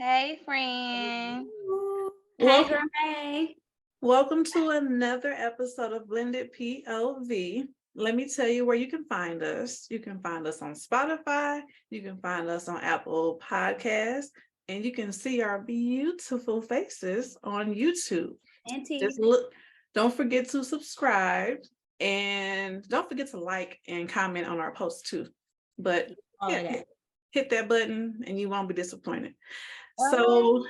Hey, friend. Hey, Welcome, girl, hey. welcome to another episode of Blended POV. Let me tell you where you can find us. You can find us on Spotify, you can find us on Apple Podcasts, and you can see our beautiful faces on YouTube. Auntie. Just look, don't forget to subscribe and don't forget to like and comment on our posts too. But All yeah, of that. hit that button and you won't be disappointed. All right. So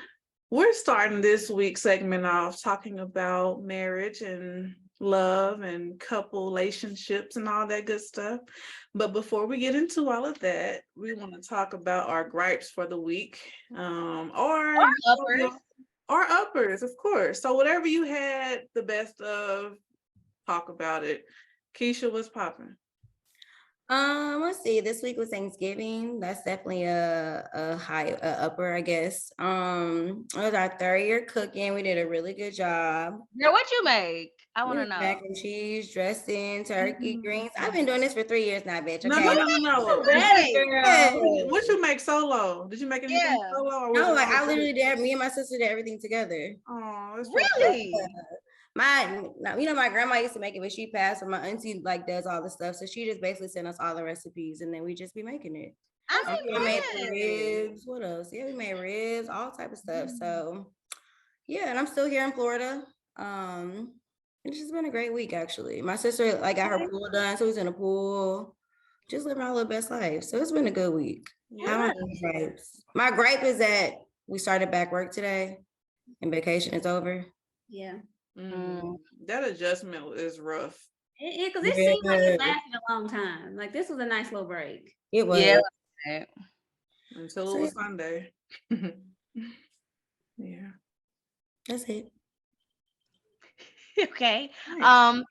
we're starting this week's segment off talking about marriage and love and couple relationships and all that good stuff. But before we get into all of that, we want to talk about our gripes for the week, Or uppers. or uppers, of course. So whatever you had the best of, talk about it. Keisha, what's popping? Let's see. This week was Thanksgiving. That's definitely a high upper, I guess. It was our third year cooking. We did a really good job. Girl, what you make? I want to We know. mac and cheese, dressing, turkey, Mhm. greens. I've been doing this for 3 years now, bitch. No, Okay. no, no, no, no. Yes, What, girl. what you make solo? Did you make anything Yeah. solo, or was No, it like all I literally group? did. Me and my sister did everything together. Oh, that's so cute. Really? My grandma used to make it, but she passed. So my auntie like does all the stuff, so she just basically sent us all the recipes, and then we just be making it. I'm I made the impressed. ribs. What else? Yeah, we made ribs, all type of stuff. So yeah, and I'm still here in Florida. It's just been a great week actually. My sister like got her pool done, so we was in the pool, just living our little best life. So it's been a good week. I Yeah. don't have any gripes. My gripe is that we started back work today, and vacation is over. Yeah, Mhm. That adjustment is rough. because it seemed like it lasted a long time. Like this was a nice little break. It was. Yeah. Until So it yeah, was Sunday. Yeah. that's it. Okay. Nice.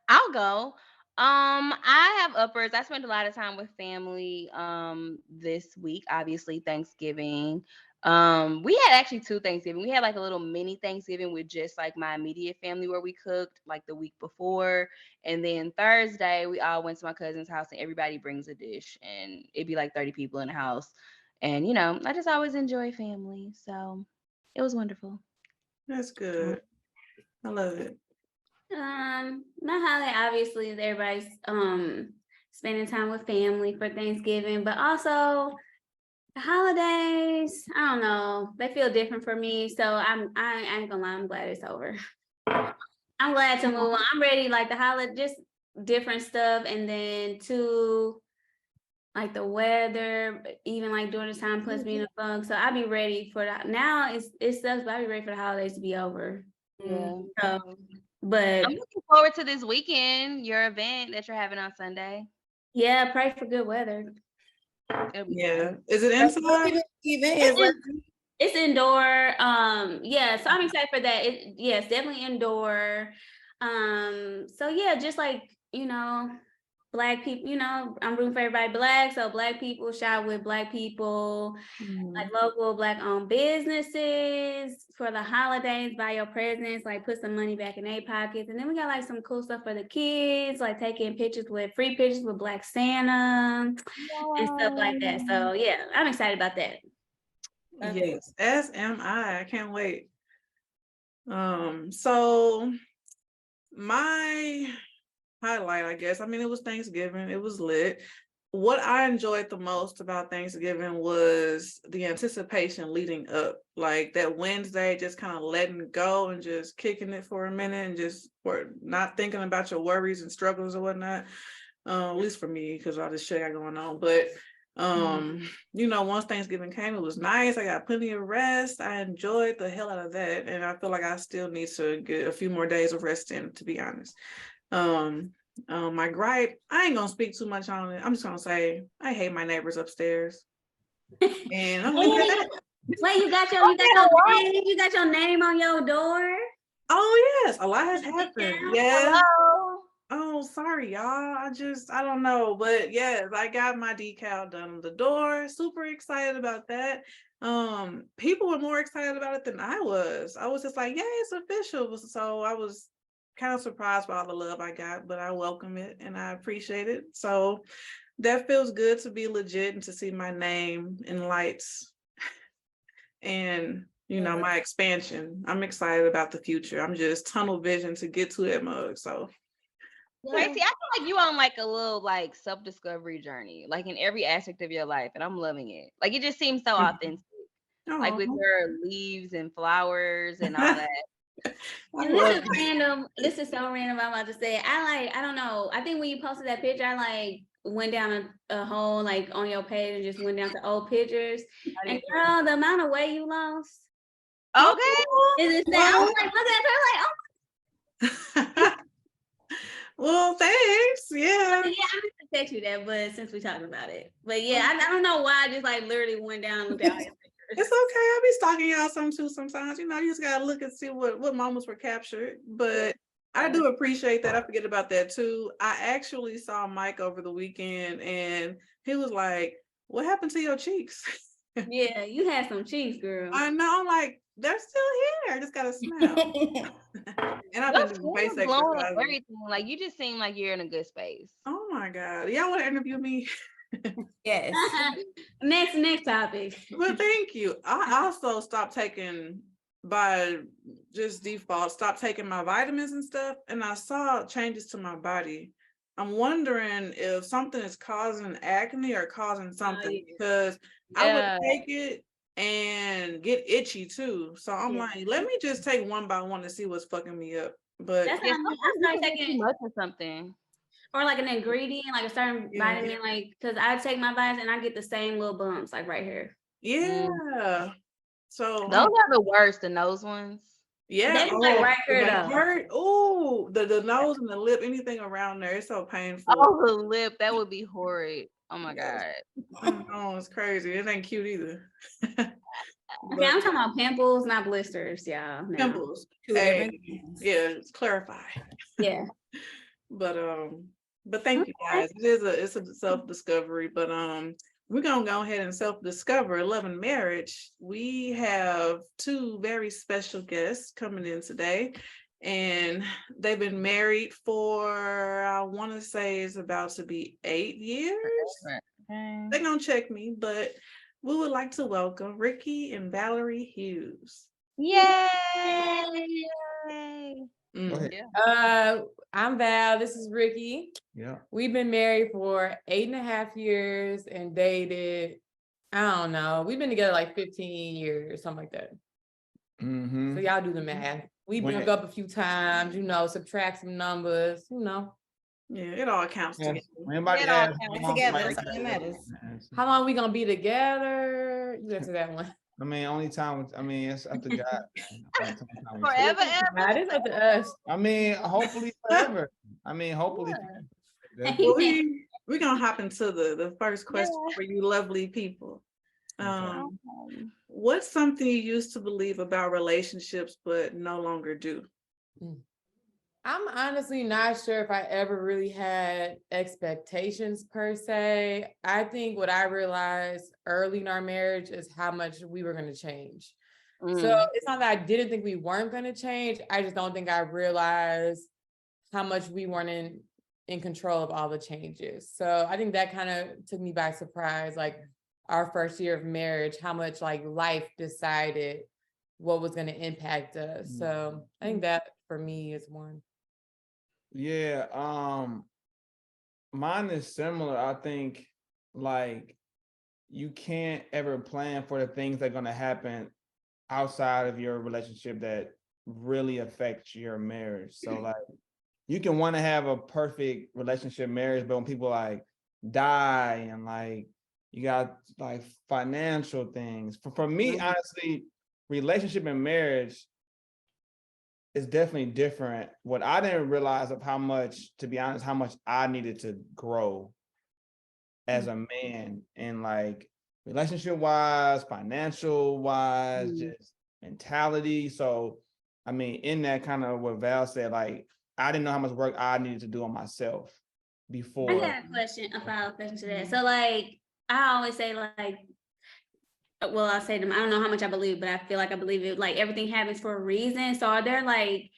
I'll go. I have uppers. I spent a lot of time with family this week, obviously Thanksgiving. We had actually two Thanksgiving. We had like a little mini Thanksgiving with just like my immediate family where we cooked like the week before. And then Thursday we all went to my cousin's house and everybody brings a dish and it'd be like 30 people in the house. And I just always enjoy family. So it was wonderful. That's good. I love it. My holiday obviously is everybody's spending time with family for Thanksgiving, but also the holidays, I don't know, they feel different for me. So I ain't gonna lie, I'm glad it's over. I'm glad to move on. I'm ready, like the holiday, just different stuff, and then two, like the weather, even like during the time plus being a fun. So I'll be ready for that. Now it sucks, but I'll be ready for the holidays to be over. Yeah. So, but I'm looking forward to this weekend, your event that you're having on Sunday. yeah, pray for good weather. It'll be Yeah. fun. Is it inside? Even It's, is like it's indoor. Yeah, so I'm excited for that. Yes, definitely indoor. So yeah, just like, Black people, I'm rooting for everybody Black. So Black people shop with Black people, like local Black owned businesses for the holidays, buy your presents, like put some money back in their pockets. And then we got like some cool stuff for the kids, like taking free pictures with Black Santa and stuff like that. So yeah, I'm excited about that. Yes, as am I. I can't wait. So my highlight, I guess. I mean, it was Thanksgiving. It was lit. What I enjoyed the most about Thanksgiving was the anticipation leading up. Like that Wednesday, just kind of letting go and just kicking it for a minute and just not thinking about your worries and struggles or whatnot. At least for me, because all this shit got going on. But once Thanksgiving came, it was nice. I got plenty of rest. I enjoyed the hell out of that. And I feel like I still need to get a few more days of rest in, to be honest. My gripe, I ain't gonna speak too much on it. I'm just gonna say I hate my neighbors upstairs. And I'm leaving it at that. Wait, you got your name on your door? Oh yes, a lot has happened. Yes. Hello. Oh, sorry, y'all. I don't know. But yes, I got my decal done on the door. Super excited about that. People were more excited about it than I was. I was just like, yeah, it's official. So I was kind of surprised by all the love I got, but I welcome it and I appreciate it. So that feels good to be legit and to see my name in lights and my expansion. I'm excited about the future. I'm just tunnel vision to get to that mug. So Tracy, I feel like you on like a little like self-discovery journey, like in every aspect of your life, and I'm loving it. Like it just seems so authentic, like with your leaves and flowers and all that. And this is random. This is so random. I'm about to say. I don't know. I think when you posted that picture, I like went down a hole like on your page and just went down to old pictures. And girl, the amount of weight you lost. Okay. Is insane. I was like, look at her, like, oh. Well, thanks. Yeah. Yeah, I'm gonna text you that, but since we're talking about it, but yeah, I don't know why I just like literally went down and looked at all your pictures. It's okay. I'll be stalking y'all some too sometimes. You just gotta look and see what moments were captured. But I do appreciate that. I forget about that too. I actually saw Mike over the weekend and he was like, "What happened to your cheeks?" Yeah, you had some cheeks, girl. I know, I'm like, they're still here. I just gotta smile. And I've been doing face exercises. Everything. Like you just seem like you're in a good space. Oh my God. Y'all want to interview me? Yes. Next topic. Well, thank you. I also stopped taking by just default, stopped taking my vitamins and stuff, and I saw changes to my body. I'm wondering if something is causing acne or causing something because I would take it and get itchy too. So I'm like, let me just take one by one to see what's fucking me up. But that's I start taking too much or something. Or like an ingredient, like a certain vitamin, like because I take my vitamins and I get the same little bumps, like right here. Yeah. So those are the worst, and those ones. Yeah. That's like right here though. Oh, the nose and the lip, anything around there, it's so painful. Oh, the lip, that would be horrid. Oh my God. Oh, it's crazy. It ain't cute either. Okay, I'm talking about pimples, not blisters, y'all. No. Pimples. Hey, yeah, clarify. Yeah. But thank you guys. It's a self-discovery, but we're gonna go ahead and self-discover love and marriage. We have two very special guests coming in today, and they've been married for, I want to say it's about to be 8 years. Okay. They're gonna check me, but we would like to welcome Ricky and Valerie Hughes. Yay! I'm Val. This is Ricky. Yeah. We've been married for 8.5 years and dated, I don't know. We've been together like 15 years, something like that. Mm-hmm. So y'all do the math. We broke up a few times, subtract some numbers, Yeah, it all counts together. It all counts together. That's all that matters. How long we gonna be together? You answer that one. I mean, only time. I mean, it's up to God. Forever, ever. God, it's up to us. I mean, hopefully forever. I mean, hopefully. We're gonna hop into the first question for you lovely people. What's something you used to believe about relationships but no longer do? I'm honestly not sure if I ever really had expectations per se. I think what I realized early in our marriage is how much we were going to change. So it's not that I didn't think we weren't going to change. I just don't think I realized how much we weren't in control of all the changes. So I think that kind of took me by surprise, like our first year of marriage, how much like life decided what was going to impact us. So I think that for me is one. Yeah, mine is similar. I think like you can't ever plan for the things that are going to happen outside of your relationship that really affect your marriage. So like you can want to have a perfect relationship marriage, but when people like die and like you got like financial things. For me, honestly, relationship and marriage is definitely different. What I didn't realize of how much, to be honest, how much I needed to grow as a man and like relationship wise, financial wise, just mentality. So, I mean, in that kind of what Val said, like, I didn't know how much work I needed to do on myself before. I got a question, a follow-up question to that. So like, I always say like, well, I say to them, I don't know how much I believe, but I feel like I believe it. Like everything happens for a reason. So are there like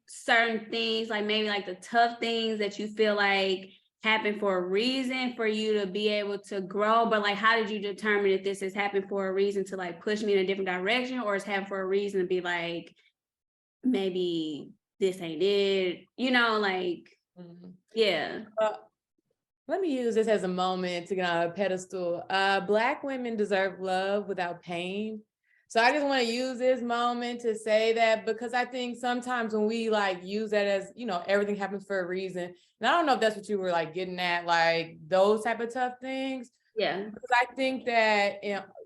certain things, like maybe like the tough things that you feel like happened for a reason for you to be able to grow, but like, how did you determine if this has happened for a reason to like push me in a different direction, or it's happened for a reason to be like, maybe this ain't it, you know, like, yeah. Let me use this as a moment to get on a pedestal. Black women deserve love without pain. So I just want to use this moment to say that, because I think sometimes when we like use that as, you know, everything happens for a reason. And I don't know if that's what you were like getting at, like those type of tough things. Yeah. Because I think that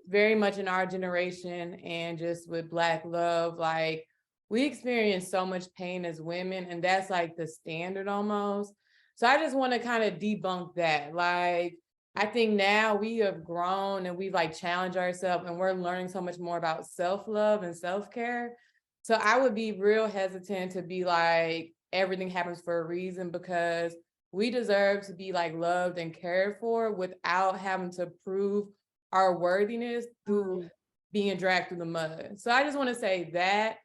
very much in our generation and just with Black love, like we experience so much pain as women, and that's like the standard almost. So I just want to kind of debunk that. Like, I think now we have grown and we've like challenged ourselves, and we're learning so much more about self-love and self-care. So I would be real hesitant to be like, everything happens for a reason, because we deserve to be like loved and cared for without having to prove our worthiness through being dragged through the mud. So I just want to say that.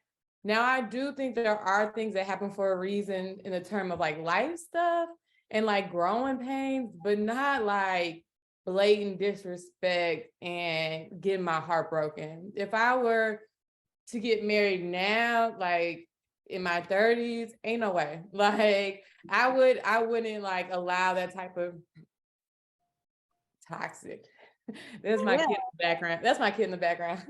Now, I do think there are things that happen for a reason in the term of like life stuff and like growing pains, but not like blatant disrespect and getting my heart broken. If I were to get married now, like in my 30s, ain't no way. Like I wouldn't like allow that type of toxic. There's my kid in the background. That's my kid in the background.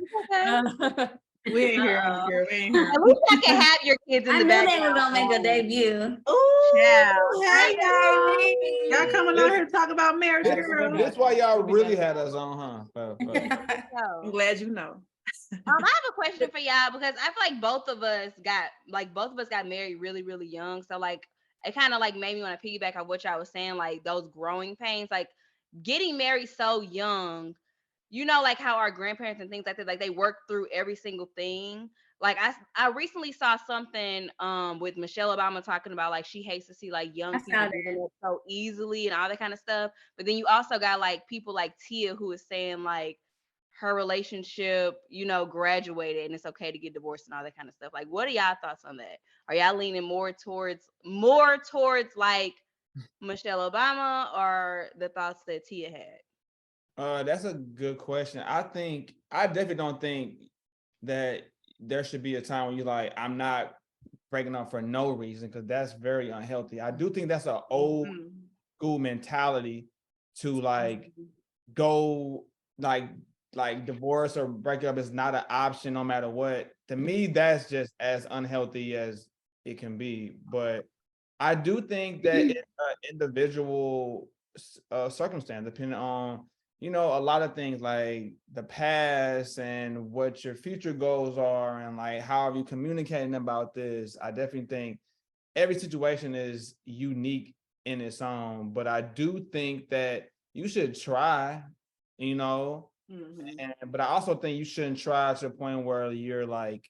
We ain't here, girl. We ain't here. At least I can have your kids in I the knew background. they were gonna make a debut. Oh, hey Hey. y'all coming out here to talk about marriage, girl. That's why y'all really had us on, huh? I'm glad you know. I have a question for y'all, because I feel like both of us got married really, really young. So like it kind of like made me want to piggyback on what y'all was saying, like those growing pains, like getting married so young. You know, like how our grandparents and things like that, like they work through every single thing. Like I recently saw something with Michelle Obama talking about like she hates to see like young people giving up so easily and all that kind of stuff. But then you also got like people like Tia who is saying like her relationship, you know, graduated and it's okay to get divorced and all that kind of stuff. Like, what are y'all thoughts on that? Are y'all leaning more towards like Michelle Obama or the thoughts that Tia had? That's a good question. I definitely don't think that there should be a time when you're like, I'm not breaking up for no reason, because that's very unhealthy. I do think that's an old school mentality to like go like divorce or break up is not an option no matter what. To me, that's just as unhealthy as it can be. But I do think that it's an individual circumstance, depending on, you know, a lot of things like the past and what your future goals are and like how are you communicating about this. I definitely think every situation is unique in its own, but I do think that you should try, you know, but I also think you shouldn't try to a point where you're like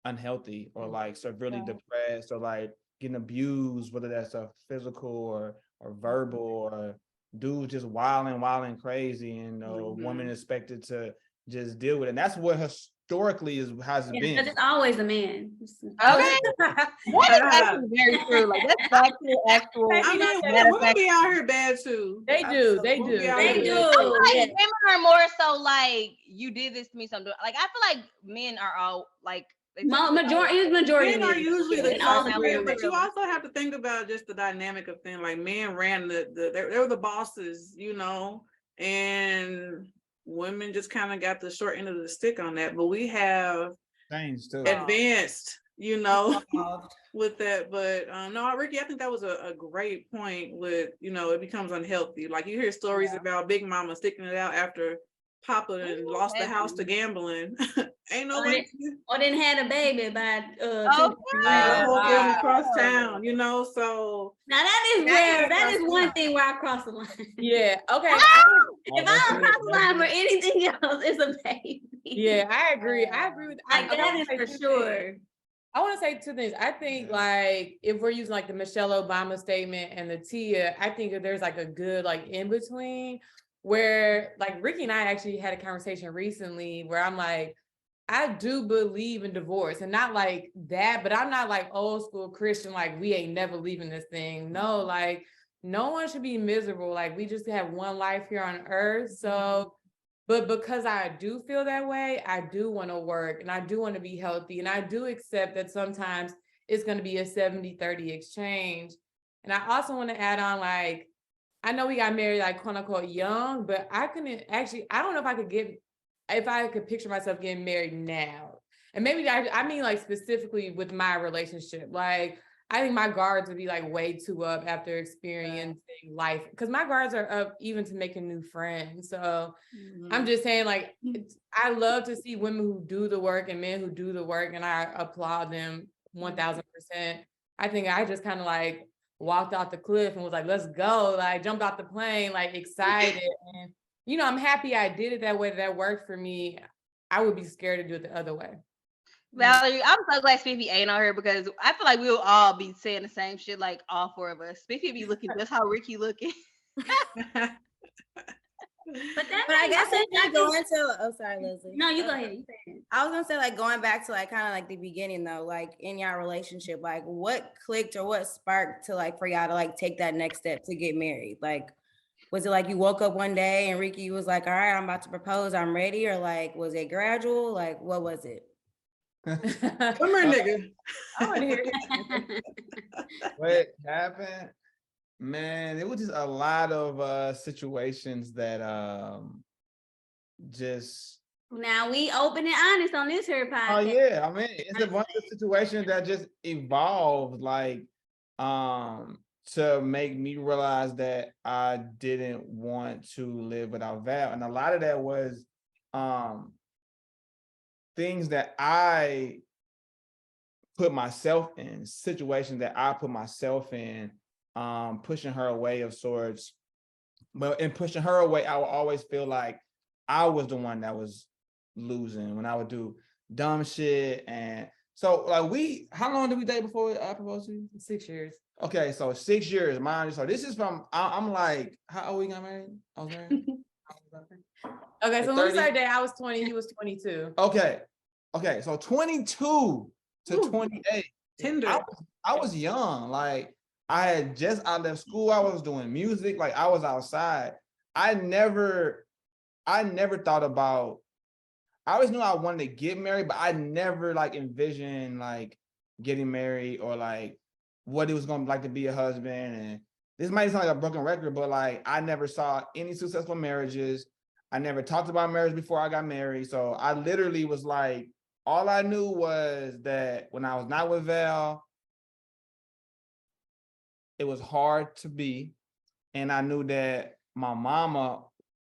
unhealthy or like severely depressed or like getting abused, whether that's a physical or verbal, or dude just wilding crazy, and a woman expected to just deal with it. And that's what historically has been. Because it's always a man. Okay. That is actually very true. Like that's back to actual. I mean, women be out here bad too. They do. They I do. feel like Yes. women are more so like you did this to me, something like I feel like men are all like Majority men are usually the culprit, but you also have to think about just the dynamic of things. Like men ran they were the bosses, you know, and women just kind of got the short end of the stick on that. But we have advanced, you know, with that. But no, Ricky, I think that was a great point. With, you know, it becomes unhealthy. Like you hear stories about Big Mama sticking it out after Papa and lost the house to gambling. Ain't no way. Or didn't had a baby by whole family across town, you know. So now that is rare. That is one thing where I cross the line. Yeah. Okay. If I don't cross the line for anything else, it's a baby. Yeah, I agree. I agree with that is for sure. I want to say two things. I think like if we're using like the Michelle Obama statement and the Tia, I think that there's like a good like in between where like Ricky and I actually had a conversation recently where I'm like, I do believe in divorce, and not like that, but I'm not like old school Christian, like we ain't never leaving this thing. No, like no one should be miserable. Like, we just have one life here on earth. So, but because I do feel that way, I do want to work and I do want to be healthy. And I do accept that sometimes it's going to be a 70-30 exchange. And I also want to add on, like, I know we got married, like, quote unquote young, but I couldn't actually, I don't know if I could picture myself getting married now. And maybe I mean, like, specifically with my relationship. Like, I think my guards would be like way too up after experiencing life, because my guards are up even to making new friends. So I'm just saying, like, I love to see women who do the work and men who do the work, and I applaud them 1000%. I think I just kind of like walked off the cliff and was like, let's go, like jumped off the plane, like excited. And, you know, I'm happy I did it that way. That worked for me. I would be scared to do it the other way. Valerie, I'm so glad Spiffy ain't on here because I feel like we'll all be saying the same shit, like all four of us. Spiffy be looking just how Ricky looking. But I guess if you go into, oh, sorry, Leslie. No, you go ahead. You say it. I was gonna say, like, going back to like kind of like the beginning though, like in your relationship, like what clicked or what sparked to like for y'all to like take that next step to get married? Like, was it like you woke up one day and Ricky was like, all right, I'm about to propose, I'm ready, or like was it gradual? Like, what was it? Come here, nigga. I want to hear it. What happened? Man, it was just a lot of situations that just Now we open and honest on this here podcast. oh yeah, I mean it's a bunch of situations that just evolved like to make me realize that I didn't want to live without Val. And a lot of that was things that I put myself in, situations that I put myself in, pushing her away of sorts. But in pushing her away, I would always feel like I was the one that was losing when I would do dumb shit. And so like how long did we date before I proposed to you? 6 years. Okay, so 6 years, mind you. So this is from, I'm like, how old we got married? I was married? Okay, so Like when we 30? started dating, I was 20, he was 22. Okay, so 22 to 28. Tinder. I was young. Like I left school. I was doing music. Like I was outside. I never thought about, I always knew I wanted to get married, but I never like envisioned like getting married or like what it was going to be like to be a husband. And this might sound like a broken record, but like I never saw any successful marriages. I never talked about marriage before I got married. So I literally was like, all I knew was that when I was not with Val, it was hard to be. And I knew that my mama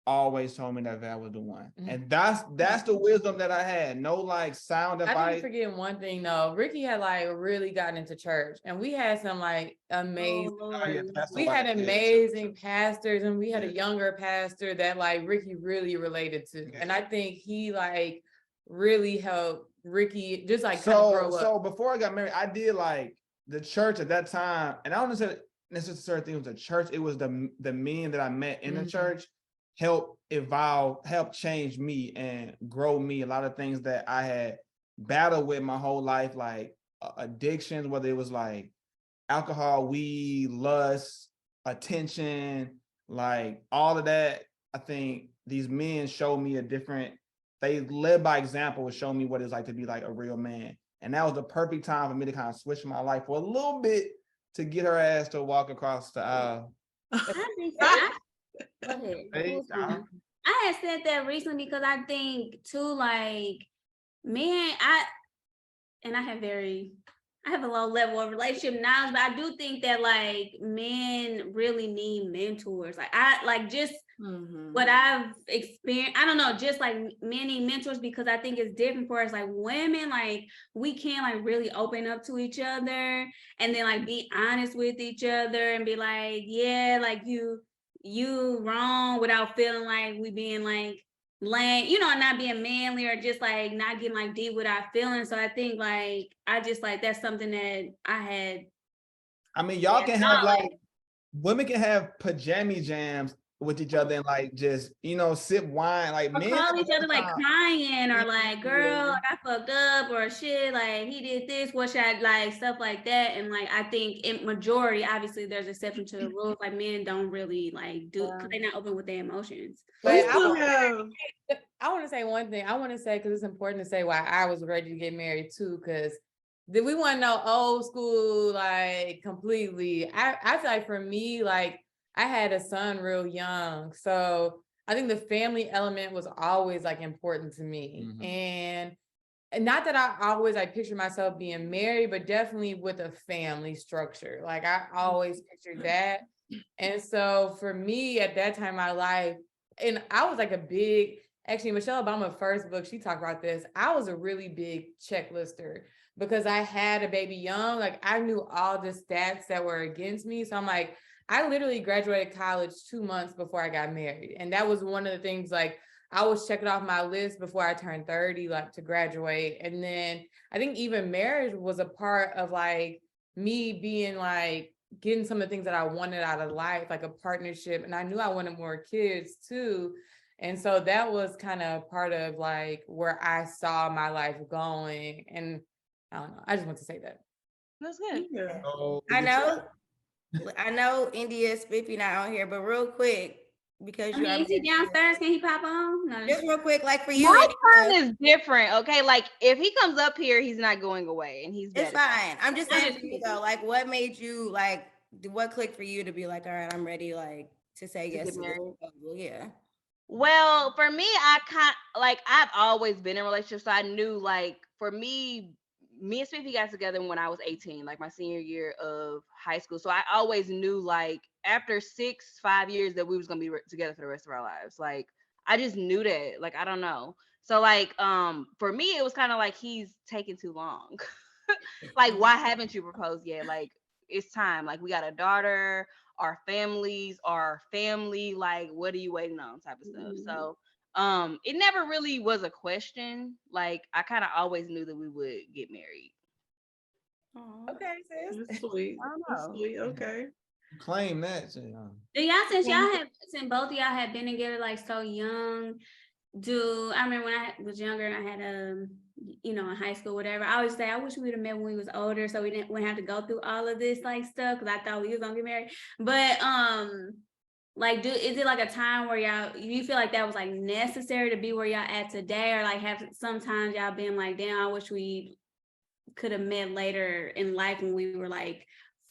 always told me that Val was the one. And that's the wisdom that I had. No like sound advice. I didn't forget one thing though. Ricky had like really gotten into church, and we had some like amazing, we had amazing pastors, and we had a younger pastor that like Ricky really related to. Yeah. And I think he like really helped Ricky just like kind of grow up. So before I got married, I did like the church at that time, and I don't necessarily think it was a church. It was the men that I met in the church help evolve, help change me and grow me. A lot of things that I had battled with my whole life, like addictions, whether it was like alcohol, weed, lust, attention, like all of that. I think these men showed me they led by example and showed me what it's like to be like a real man. And that was the perfect time for me to kind of switch my life for a little bit to get her ass to walk across the aisle. Go ahead. I had said that recently because I think too, like, man, I have a low level of relationship knowledge, but I do think that like men really need mentors. Like I like just what I've experienced. I don't know, just like many mentors, because I think it's different for us. Like women, like we can like really open up to each other and then like be honest with each other and be like, yeah, like you wrong, without feeling like we being like lame, you know, not being manly or just like not getting like deep with our feelings. So I think like I just like that's something that I had. I mean, y'all can have like women can have pajama jams with each other and like just, you know, sip wine. Like Or men call each other like sometimes- crying or like, girl, Yeah. like, I fucked up or shit, like he did this, what should I like, stuff like that. And like I think in majority, obviously there's exception to the rules. Like men don't really like do because they're not open with their emotions. But But we I still want have I want to say one thing. I want to say, because it's important to say why I was ready to get married too, because we want to know old school, like completely. I feel like for me, like I had a son real young. So I think the family element was always like important to me. Mhm. And not that I always like picture myself being married, but definitely with a family structure. Like I always pictured that. And so for me at that time in my life, and I was like a big, actually Michelle Obama's first book, she talked about this. I was a really big checklister because I had a baby young. Like I knew all the stats that were against me. So I'm like, I literally graduated college 2 months before I got married. And that was one of the things, like I was checking off my list before I turned 30, like to graduate. And then I think even marriage was a part of like me being like getting some of the things that I wanted out of life, like a partnership. And I knew I wanted more kids too. And so that was kind of part of like where I saw my life going. And I don't know, I just want to say that. That's good. yeah. So, I know India Spiffy not on here, but real quick, because I you mean, are is he married, downstairs? Can he pop on? No. just real quick, like for you, My India, turn is different, okay? Like if he comes up here, he's not going away, and he's it's better. fine. I'm just saying just for you kidding. though, like what made you like what clicked for you to be like, all right, I'm ready, like to say To yes get to this married. proposal. Yeah. Well, for me, I like I've always been in relationships, so I knew like for me and Smithy got together when I was 18, like my senior year of high school. So I always knew like after 5 years that we was gonna be together for the rest of our lives. Like I just knew that. Like I don't know. So like for me, it was kind of like he's taking too long. Like why haven't you proposed yet? Like it's time. Like we got a daughter, our families, our family, like what are you waiting on type of stuff. So it never really was a question. Like I kind of always knew that we would get married. Aw. Okay, sis. That's sweet. I don't That's know. sweet. Okay. claim that shit, huh? Do y'all since both of y'all had been together like so young? I remember when I was younger, I had in high school, whatever. I always say I wish we would have met when we was older, so wouldn't have to go through all of this like stuff because I thought we was gonna get married. But like is it like a time where you feel like that was like necessary to be where y'all at today, or like have sometimes y'all been like, damn, I wish we could have met later in life when we were like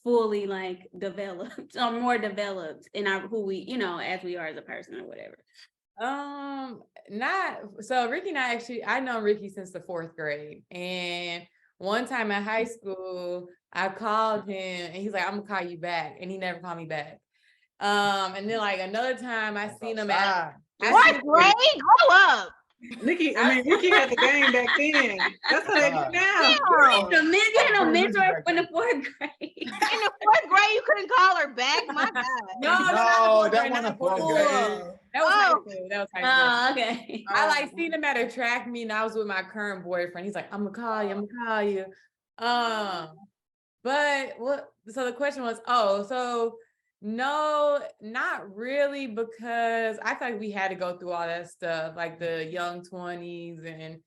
fully like developed or more developed in our who we as we are as a person or whatever. Not so Ricky and I know Ricky since the 4th grade. And one time in high school, I called him and he's like, I'm gonna call you back. And he never called me back. And then like another time I seen him at What grade? Grow up. Ricky had the game back then. That's how they do now. You had no mentor in the 4th grade. In the 4th grade, you couldn't call her back. My God. No, that wasn't Cool. 4th grade. That was high school. That was high school. Oh, okay. I like seen him at a track meet and I was with my current boyfriend. He's like, I'm gonna call you. But so the question was, so no, not really, because I feel like we had to go through all that stuff, like the young 20s and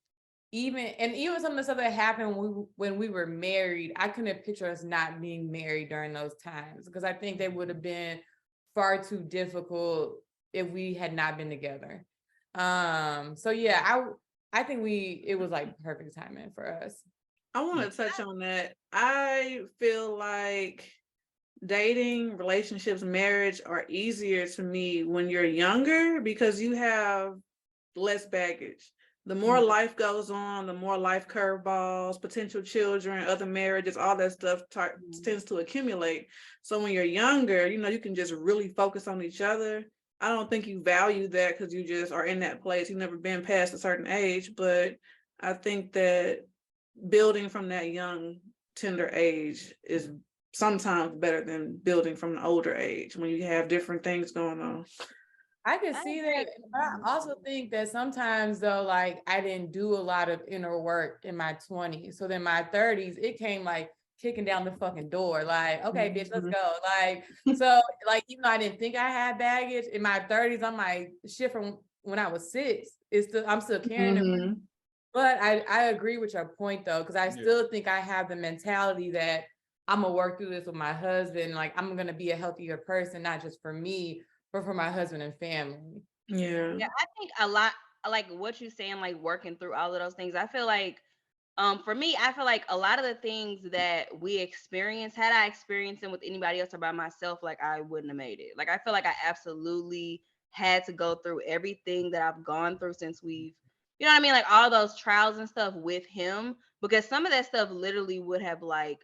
even some of the stuff that happened when we were married. I couldn't picture us not being married during those times because I think they would have been far too difficult if we had not been together. So yeah, I think it was like perfect timing for us. I want to touch on that. I feel like dating, relationships, marriage are easier to me when you're younger because you have less baggage. The more life goes on, the more life curveballs, potential children, other marriages, all that stuff tends to accumulate. So when you're younger, you can just really focus on each other. I don't think you value that because you just are in that place. You've never been past a certain age, but I think that building from that young, tender age is sometimes better than building from an older age when you have different things going on. I can see that, but I also think that sometimes though, like I didn't do a lot of inner work in my 20s. So then my 30s, it came like kicking down the fucking door. Like, okay, bitch, let's Mhm. go. Like, so like, even though I didn't think I had baggage in my 30s, I'm like, shit from when I was 6, I'm still carrying it. Mhm. But I agree with your point though, because I still think I have the mentality that I'm gonna work through this with my husband. Like, I'm gonna be a healthier person, not just for me, but for my husband and family. Yeah. Yeah, I think a lot like what you're saying, like working through all of those things. I feel like for me, I feel like a lot of the things that we experience, had I experienced them with anybody else or by myself, like I wouldn't have made it. Like I feel like I absolutely had to go through everything that I've gone through since we've, you know what I mean? Like all those trials and stuff with him, because some of that stuff literally would have like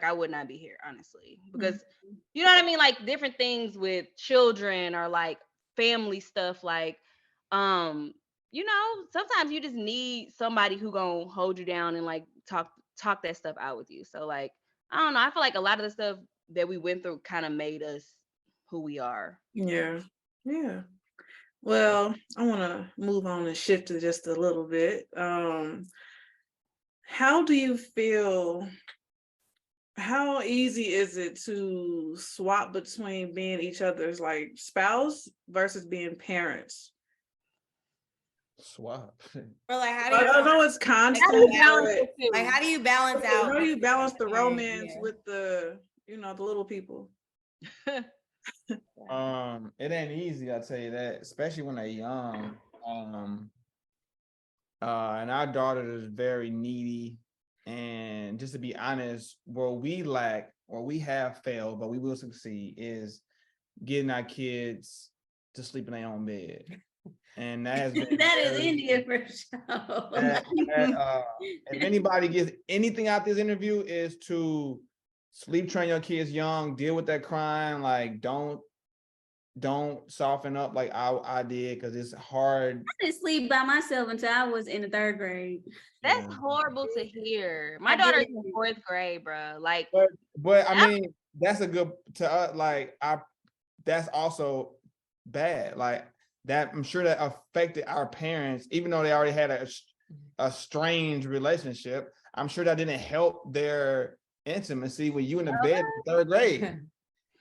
I would not be here, honestly. Because you know what I mean? Like different things with children or like family stuff, like um you know, sometimes you just need somebody who gonna hold you down and like talk that stuff out with you. So like, I don't know. I feel like a lot of the stuff that we went through kind of made us who we are. Yeah. Yeah. Well, I want to move on and shift it just a little bit. How do you feel? How easy is it to swap between being each other's like spouse versus being parents? Swap. Or like, how do I you know it's How do constant, you balance but the two? like how do you balance how out? do you balance the romance Yeah. with the, you know, the little people? It ain't easy, I'll tell you that, especially when they're young. And our daughter is very needy. And just to be honest, where we lack or we have failed, but we will succeed, is getting our kids to sleep in their own bed. And that has been That is very- India for sure. if anybody gets anything out this interview is to sleep train your kids young, deal with that crying, like don't soften up like I did, because it's hard. I didn't sleep by myself until I was in the 3rd grade. That's Yeah. horrible to hear. My I daughter's did. in 4th grade, bro. Like, But I mean, that's a good to like that's also bad. Like that, I'm sure that affected our parents, even though they already had a strange relationship. I'm sure that didn't help their intimacy with you in the bed in 3rd grade. and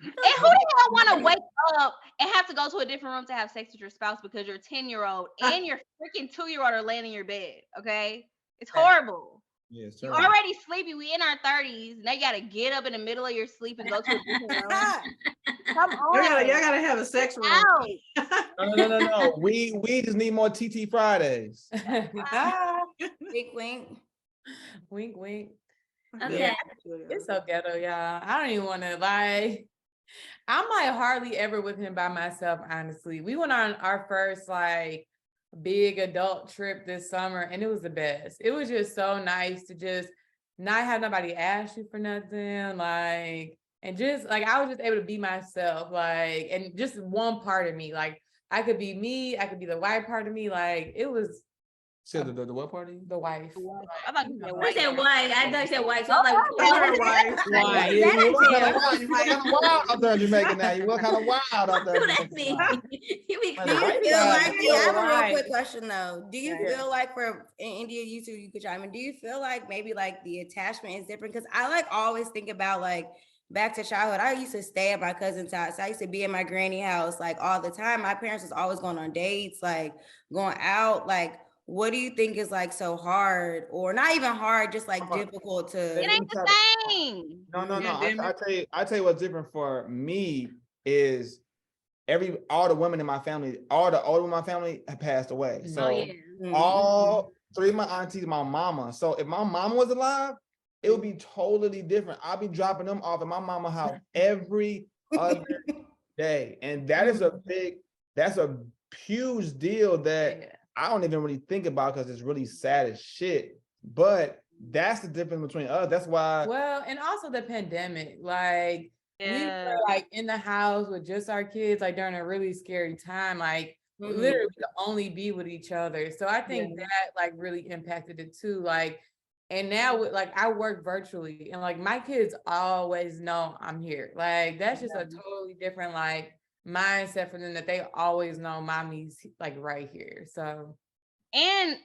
who the hell want to wake up and have to go to a different room to have sex with your spouse because your 10-year-old and your freaking 2-year-old are laying in your bed? Okay, it's horrible. Yeah, You sir. already sleepy. We in our 30s. Now you gotta get up in the middle of your sleep and go to a different room. Come on, Y'all gotta have a sex room. out. No. We just need more TT Fridays. Wink, wink. Wink, wink. Okay. Yeah, it's so ghetto, y'all. I don't even want to lie. I'm like hardly ever with him by myself, honestly. We went on our first like big adult trip this summer and it was the best. It was just so nice to just not have nobody ask you for nothing, like, and just like I was just able to be myself, like, and just one part of me, like I could be me, I could be the white part of me, like it was So the what party? the wife. I thought you said I white. said white. I thought you said white. So I'm like, Her wife. Why? You That look kind of tell. wild. You look kind of wild out there in Jamaica now. You look kind of wild out there. Who in that Jamaica mean? now. You be Like, Do you white feel side, like, I have a real Right. quick question though. Do you Yeah. feel like for in India, you two, you could chime in. Do you feel like maybe like the attachment is different? Because I like always think about like back to childhood. I used to stay at my cousin's house. I used to be in my granny house like all the time. My parents was always going on dates, like going out. Like, what do you think is like so hard, or not even hard, just like difficult It to? ain't the same. No. Pandemic. I tell you what's different for me is all the women in my family, all the older in my family have passed away. So Oh yeah. all 3 of my aunties, my mama. So if my mama was alive, it would be totally different. I'll be dropping them off at my mama house every other day. And that's a huge deal that I don't even really think about because it's really sad as shit. But that's the difference between us. That's why. Well, and also the pandemic, like we were like in the house with just our kids, like during a really scary time, like literally we could only be with each other. So I think that like really impacted it too. Like, and now like I work virtually and like my kids always know I'm here. Like that's just a totally different like mindset for them, that they always know mommy's like right here. So And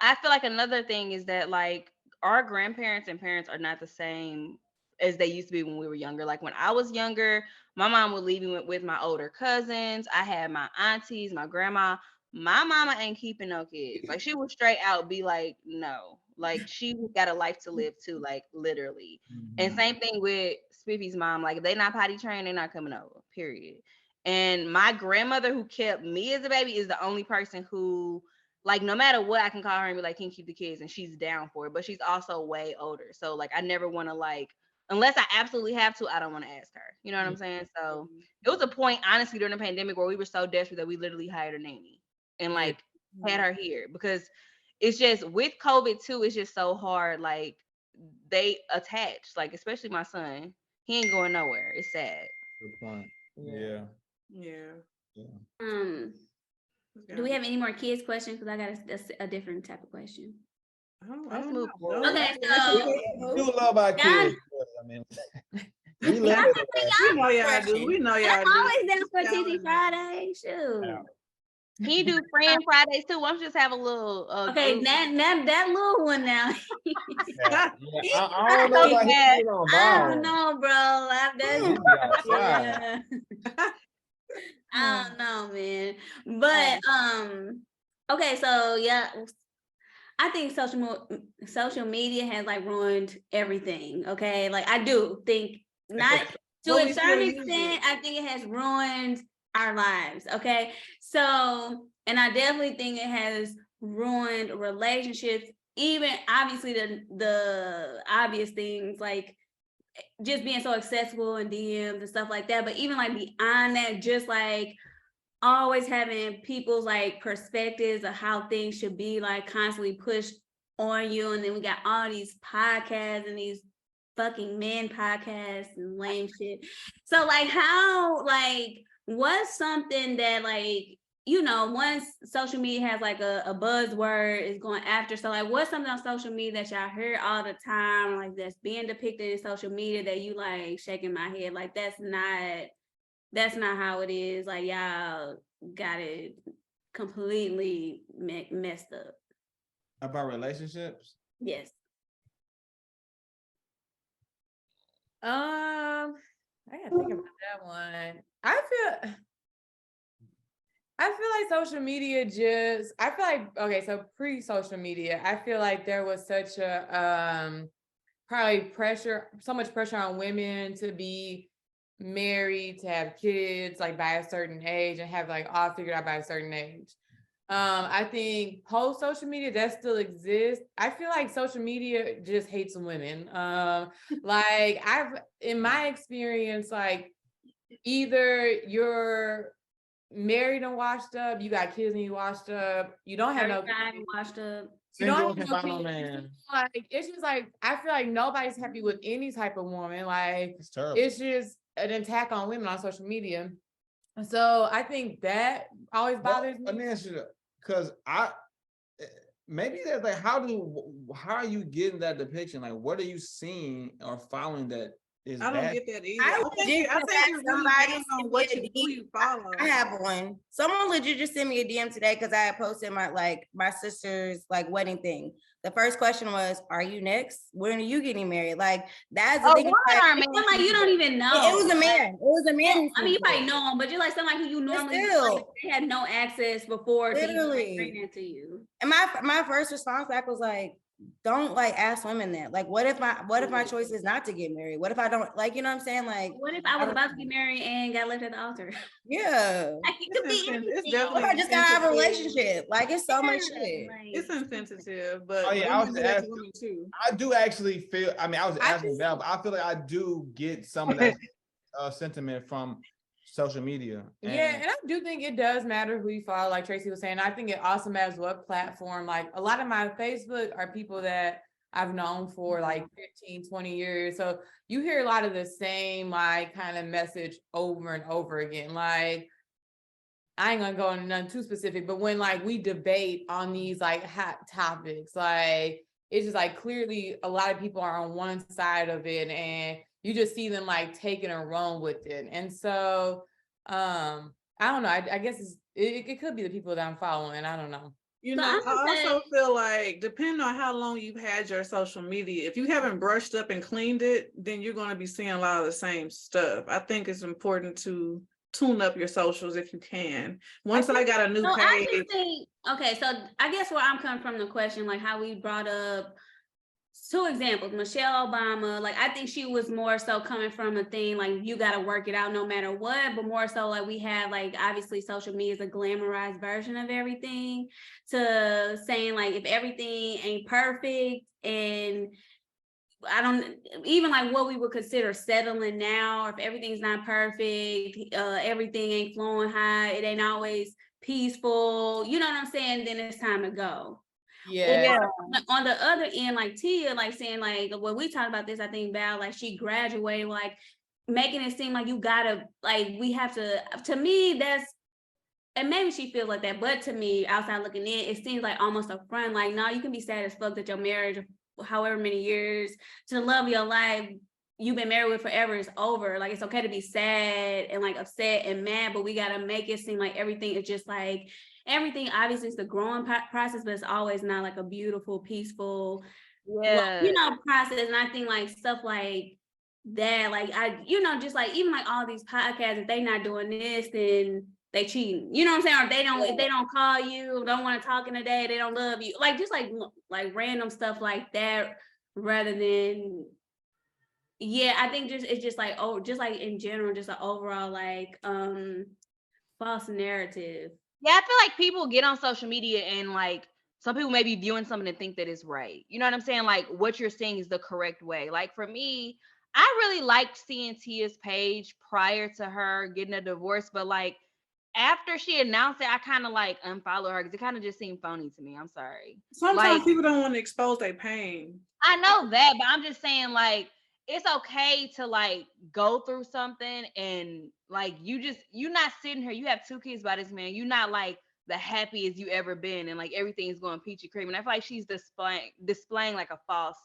I feel like another thing is that like our grandparents and parents are not the same as they used to be when we were younger. Like when I was younger, my mom would leave me with my older cousins. I had my aunties, my grandma. My mama ain't keeping no kids. Like she would straight out be like, no. Like she got a life to live too, like literally. And same thing with Spiffy's mom. Like if they not potty trained, they're not coming over. Period. And my grandmother who kept me as a baby is the only person who, like, no matter what, I can call her and be like, can you keep the kids? And she's down for it. But she's also way older. So like I never want to, like, unless I absolutely have to, I don't want to ask her. You know what I'm saying? So it was a point, honestly, during the pandemic where we were so desperate that we literally hired a nanny and like had her here, because it's just with COVID too, it's just so hard. Like they attach, like especially my son, he ain't going nowhere. It's sad. Good point. Yeah. Yeah. Do we have any more kids questions? Because I got a different type of question. I Let's don't move know. forward. Okay, so We love our kids. I mean, we love it. We know y'all do. We know y'all I'm do. always down for Y'all TT do. Friday. Shoot. Yeah. Can you do friend Fridays too? Why don't you just have a little Okay, group? that little one now. Yeah. I don't know about him on I Valerie. don't know, bro. He be outside. I don't know, man. But okay, so yeah, I think social media has like ruined everything. Okay, like I do think not to But a we still certain use extent. it. I think it has ruined our lives. Okay, so and I definitely think it has ruined relationships. Even obviously the obvious things like just being so accessible and DMs and stuff like that. But even like beyond that, just like always having people's like perspectives of how things should be like constantly pushed on you. And then we got all these podcasts and these fucking men podcasts and lame shit. So like how, like, what's something that like, you know, once social media has like a buzzword is going after. So like what's something on social media that y'all hear all the time, like that's being depicted in social media that you like shaking my head, like that's not how it is. Like y'all got it completely messed up. About relationships? Yes. I gotta think about that one. I feel like social media I feel like, okay, so pre-social media, I feel like there was such a probably so much pressure on women to be married, to have kids like by a certain age and have like all figured out by a certain age. I think post social media that still exists. I feel like social media just hates women. Like in my experience, like either you're married and washed up, you got kids and you washed up, you don't have no kids, washed up. you don't Single have no kids. man. Like it's just like I feel like nobody's happy with any type of woman. Like It's terrible. it's just an attack on women on social media. So I think that always bothers me. Let me ask you, because maybe there's like how are you getting that depiction? Like what are you seeing or following that is I don't bad? get that either. I I legit think just it had really somebody depends on send what me a who you follow. I have one. Someone legit just sent me a DM today because I had posted my sister's like wedding thing. The first question was, "Are you next? When are you getting married?" Like that's the Oh, thing. women Like, are It's not like you don't even know. it was a man. It was a man. I mean, you probably know them, but just like somebody who you normally still. like, they had no access before to even like, Literally. bring that to you. And my first response back was like, don't like ask women that. Like, what if my choice is not to get married? What if I don't, like, you know what I'm saying? Like, What if I was about to get married and got left at the altar? yeah. Like it could be anything. It's What definitely if I just got out of a insensitive. relationship? Like, it's so much Yeah, shit. like, It's insensitive, but Oh, yeah, I was women do that to asking- women too. I do actually feel. I mean, I was asking just- Val, but I feel like I do get some of that sentiment from social media. Yeah, and I do think it does matter who you follow, like Tracy was saying. I think it also matters what platform. Like a lot of my Facebook are people that I've known for like 15, 20 years. So you hear a lot of the same like kind of message over and over again. Like I ain't gonna go into none too specific, but when like we debate on these like hot topics, like it's just like clearly a lot of people are on one side of it and you just see them like taking a run with it. And so I don't know. I guess it could be the people that I'm following. I don't know. You So know, I'm I gonna also say, feel like depending on how long you've had your social media, if you haven't brushed up and cleaned it, then you're going to be seeing a lot of the same stuff. I think it's important to tune up your socials if you can. Once I got a new no, I page, just think, okay, so I guess where I'm coming from the question, like how we brought up two examples, Michelle Obama, like I think she was more so coming from a thing like you got to work it out no matter what, but more so like we have like obviously social media is a glamorized version of everything, to saying like if everything ain't perfect and I don't even like what we would consider settling now, if everything's not perfect, everything ain't flowing high, it ain't always peaceful, you know what I'm saying, then it's time to go. Yeah. On the other end, like Tia, like saying like when we talked about this, I think Val, like she graduated, like making it seem like you gotta, like we have to me, that's, and maybe she feels like that, but to me, outside looking in, it seems like almost a front, like, no, you can be sad as fuck that your marriage, however many years, to the love of your life, you've been married with forever is over. Like, it's okay to be sad and like upset and mad, but we gotta make it seem like everything is just like, everything obviously is the growing process, but it's always not like a beautiful, peaceful, you know, process. And I think like stuff like that, like I, you know, just like even like all these podcasts, if they not doing this, then they cheating. You know what I'm saying? Or if they don't call you, don't want to talk in a day, they don't love you. Like just like random stuff like that, rather than, yeah, I think just it's just like, oh, just like in general, just an overall like false narrative. Yeah, I feel like people get on social media and like some people may be viewing something and think that it's right. You know what I'm saying? Like what you're saying is the correct way. Like for me, I really liked seeing Tia's page prior to her getting a divorce, but like after she announced it, I kind of like unfollowed her because it kind of just seemed phony to me. I'm sorry. sometimes Like people don't want to expose their pain. I know that, but I'm just saying like it's okay to like go through something and like you're not sitting here, you have 2 kids by this man, you're not like the happiest you ever been and like everything's going peachy cream. And I feel like she's displaying like a false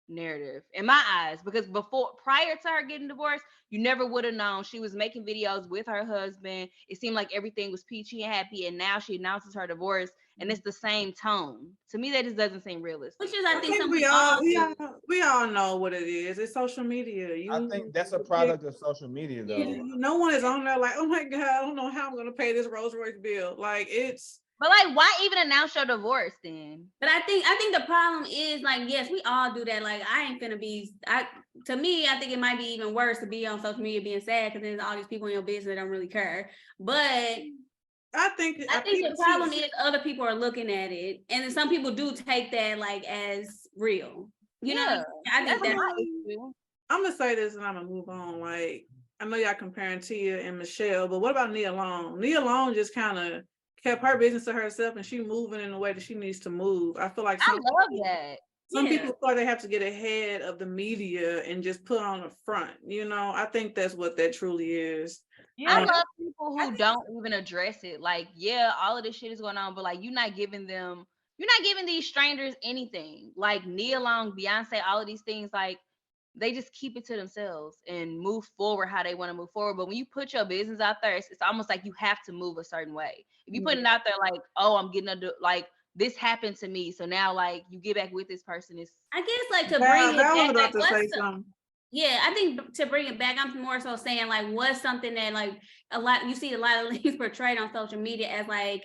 narrative in my eyes, because prior to her getting divorced, you never would have known. She was making videos with her husband, it seemed like everything was peachy and happy, and now she announces her divorce and it's the same tone. To me that just doesn't seem realistic. Which is, I I think, think something we all do. we all know what it is. It's social media. I think that's a product of social media, though. No one is on there like, oh my God, I don't know how I'm gonna pay this Rolls Royce bill. Like it's. But like, why even announce your divorce then? But I think the problem is like, yes, we all do that. Like, I ain't gonna be. To me, I think it might be even worse to be on social media being sad because there's all these people in your business that don't really care. But I think the problem is other people are looking at it, and then some people do take that like as real. You know what I mean? I think that's my issue. I'm gonna say this and I'm gonna move on. Like, I know y'all comparing Tia and Michelle, but what about Nia Long? Nia Long just kind of kept her business to herself and she moving in the way that she needs to move. I feel like I love that. some people thought they have to get ahead of the media and just put on the front. You know, I think that's what that truly is. I love people who don't even address it. Like, yeah, all of this shit is going on, but like you're not giving these strangers anything. Like Nia Long, Beyonce, all of these things, like they just keep it to themselves and move forward how they want to move forward. But when you put your business out there, it's almost like you have to move a certain way. If you put it out there like, oh, I'm getting like this happened to me, so now like you get back with this person, is I guess like to bring it back. Like, something. Yeah, I think to bring it back, I'm more so saying like what's something that like you see a lot of things portrayed on social media as like,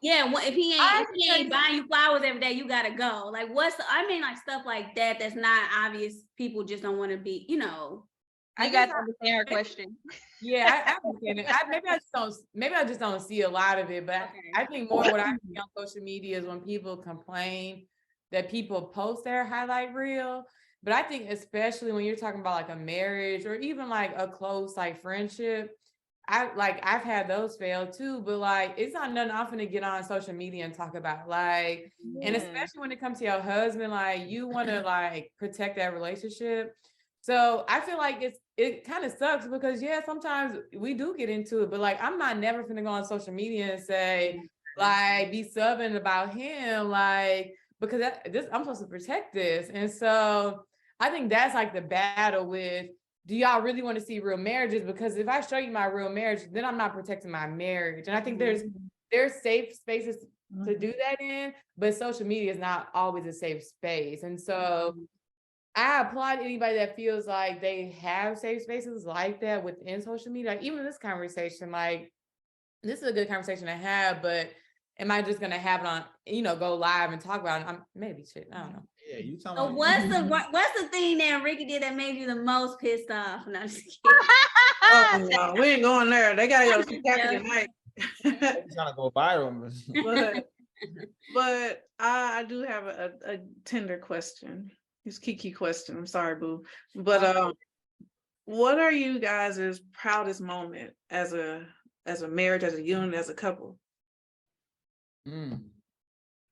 yeah, if he ain't buying you flowers every day, you gotta go. Like like stuff like that that's not obvious. People just don't want to be, you know. I got to understand her question. Yeah, I understand it. Maybe I just don't see a lot of it, but I think more what I see on social media is when people complain that people post their highlight reel. But I think especially when you're talking about like a marriage or even like a close like friendship, I've had those fail too, but like it's not nothing I'm gonna get on social media and talk about. Like, and especially when it comes to your husband, like you want to like protect that relationship. So I feel like it kind of sucks because sometimes we do get into it, but like I'm not never gonna go on social media and say like be subbing about him, like because I'm supposed to protect this. And so I think that's like the battle with, do y'all really want to see real marriages? Because if I show you my real marriage, then I'm not protecting my marriage. And I think there's safe spaces to do that in, but social media is not always a safe space. And so I applaud anybody that feels like they have safe spaces like that within social media. Like even this conversation, like this is a good conversation to have, but am I just gonna have it on, go live and talk about it? I'm maybe shit. I don't know. Yeah, you talking So about what's the thing that Ricky did that made you the most pissed off? No, I'm just kidding. Oh no, we ain't going there. They gotta go to some Catholic night. He's trying to go viral. but I do have a tender question. It's Kiki question. I'm sorry, boo. But what are you guys' proudest moment as a marriage, as a unit, as a couple?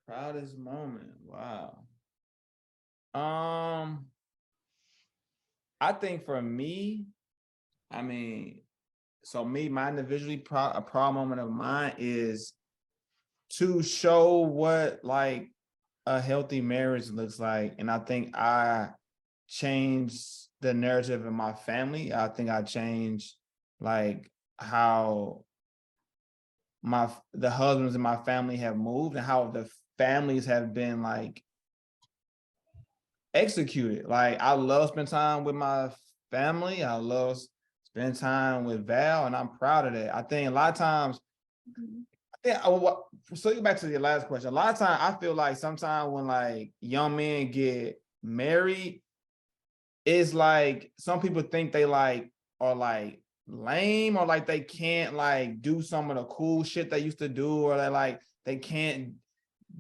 Proudest moment. Wow. I think for me, I mean, my individually a proud moment of mine is to show what like a healthy marriage looks like. And I think I changed the narrative in my family. I think I changed like how the husbands in my family have moved and how the families have been like executed. Like I love spending time with my family. I love spending time with Val, and I'm proud of that. I think a lot of times, so you back to your last question. A lot of times, I feel like sometimes when like young men get married, it's like some people think they like are like lame or like they can't like do some of the cool shit they used to do, or they can't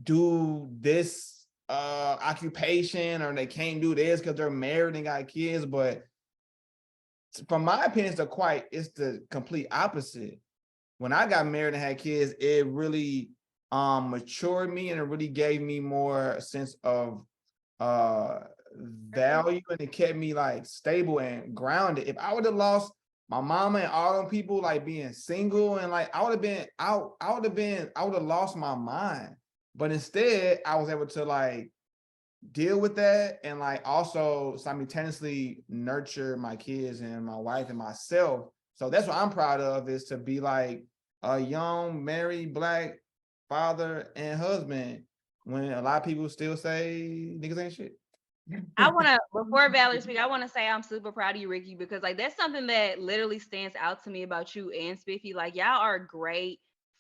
do this occupation, or they can't do this because they're married and got kids. But from my opinion, it's the complete opposite. When I got married and had kids, it really matured me, and it really gave me more sense of value, and it kept me like stable and grounded. If I would have lost my mama and all them people like being single, and like I would have lost my mind. But instead, I was able to like deal with that and like also simultaneously nurture my kids and my wife and myself. So that's what I'm proud of, is to be like a young married Black father and husband when a lot of people still say niggas ain't shit. I want to, before Valerie speak, I want to say I'm super proud of you, Ricky, because like that's something that literally stands out to me about you and Spiffy. Like y'all are great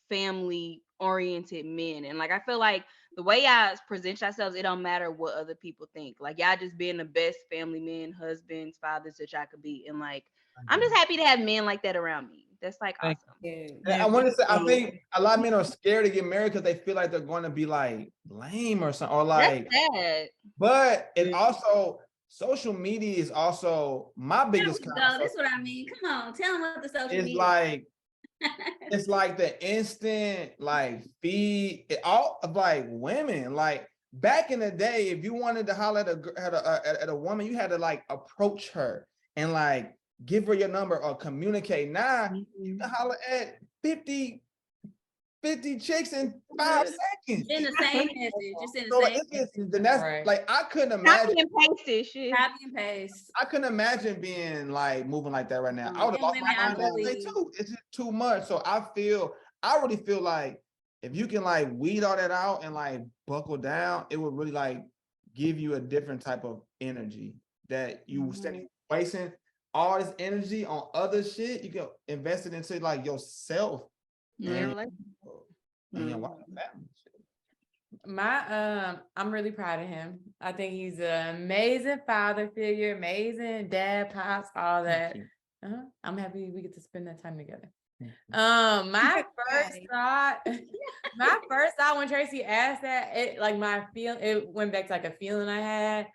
family oriented men, and like I feel like the way y'all present yourselves, it don't matter what other people think. Like y'all just being the best family men, husbands, fathers that y'all could be, and like I'm just happy to have men like that around me. That's like awesome. Yeah. I want to say, I think a lot of men are scared to get married because they feel like they're going to be like lame or something, or like. That's sad. But it also, social media is also my biggest There we concern. go. That's what I mean. Come on, tell them what the social It's media. like it's like the instant like feed all of like women. Like back in the day, if you wanted to holler at a woman, you had to like approach her and like give her your number or communicate. Now you can holler at 50 chicks in 5 seconds. In the same message, just in the So same then that's Right. like I couldn't Copy imagine. and paste this shit. copy and paste. I couldn't imagine being like moving like that right now. I would have And lost women, my I mind that day believe. too. It's just too much. So I really feel like if you can like weed all that out and like buckle down, it would really like give you a different type of energy that you steady wasting all this energy on other shit. You can invest it into like yourself and your wife and family. I'm really proud of him. I think he's an amazing father figure, amazing dad, pops, all that. I'm happy we get to spend that time together. My first thought when Tracy asked that, it went back to like a feeling I had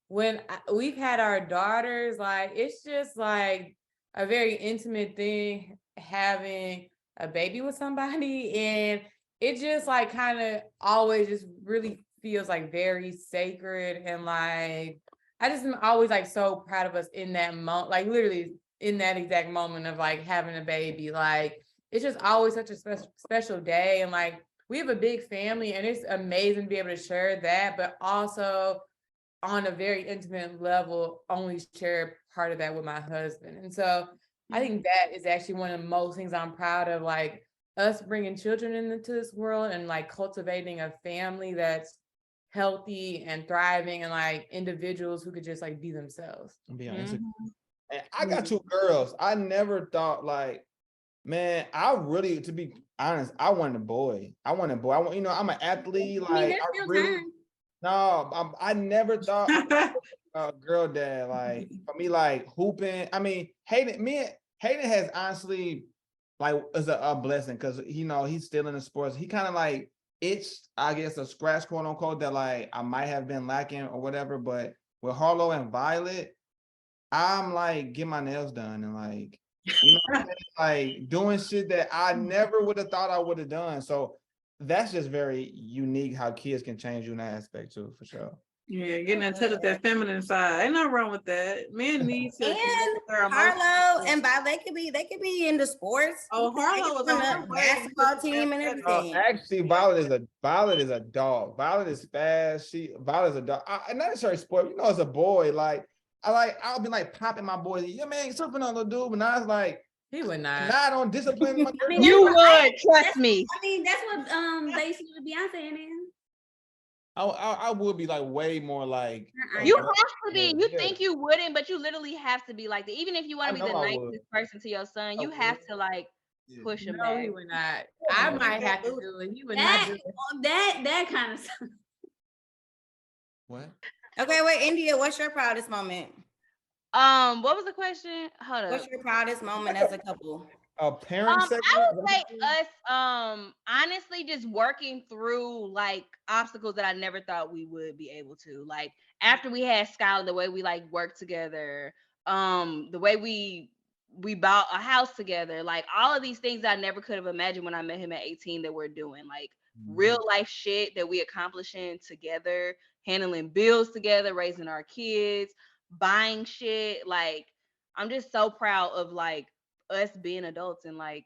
when we've had our daughters. Like it's just like a very intimate thing having a baby with somebody, and it just like kind of always just really feels like very sacred, and like I just am always like so proud of us in that moment, like literally in that exact moment of like having a baby. Like it's just always such a special day, and like we have a big family, and it's amazing to be able to share that, but also on a very intimate level, only share part of that with my husband. And so I think that is actually one of the most things I'm proud of, like us bringing children into this world and like cultivating a family that's healthy and thriving and like individuals who could just like be themselves. Be on Instagram. Mhm. And I got 2 girls. I never thought like, man, I really, to be honest, I wanted a boy. I wanted a boy. I'm an athlete. I mean, Like, there's I still really, time. no, I never thought I was a girl dad. Like, for me, like hooping. I mean, Hayden has honestly, like, is a blessing because he's still in the sports. He kind of like I guess, a scratch, quote unquote, that like I might have been lacking or whatever. But with Harlow and Violet, I'm like getting my nails done and like, what I'm saying? Like doing shit that I never would have thought I would have done. So that's just very unique how kids can change you in that aspect too, for sure. Yeah, getting in touch with that feminine side. Ain't nothing wrong with that. Men need to connect And with their Harlow emotions. and Bob, they could be into sports. Oh, Harlow is on on her the way. basketball team and everything. Actually, Violet is a dog. Violet is fast. Violet is a dog. Not necessarily sport. As a boy, I'll be like popping my boy. Yeah, man, something on the dude. But now it's like He would not. not on discipline. My I mean, You that's what- would trust me. I mean, that's what they used to do with Beyonce and then. I would be like way more like You have to be. You Yeah. think you wouldn't, but you literally have to be like that. Even if you want I to be the know I would. nicest person to your son, I you have would. to like Yeah. push him No, he back. would not. I might have to do it. He would not do it. That kind of stuff. What? Okay, wait, India, what's your proudest moment? What was the question? Hold up. What's your proudest moment as a couple? A parent I segment? would say us, honestly, just working through like obstacles that I never thought we would be able to. Like after we had Skylar, the way we like worked together, the way we bought a house together, like all of these things I never could have imagined when I met him at 18 that we're doing, like real life shit that we accomplishing together, handling bills together, raising our kids, buying shit. Like I'm just so proud of like us being adults and like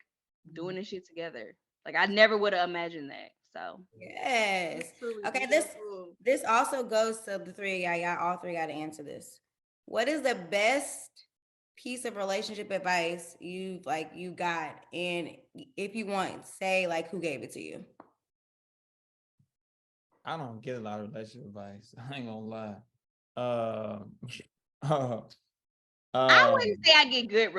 doing this shit together. Like I never would have imagined that. So Yes. Okay, this also goes to the three of y'all. Y'all all three got to answer this. What is the best piece of relationship advice you got? And if you want, say like who gave it to you? I don't get a lot of relationship advice. I ain't gonna lie. I wouldn't say I get good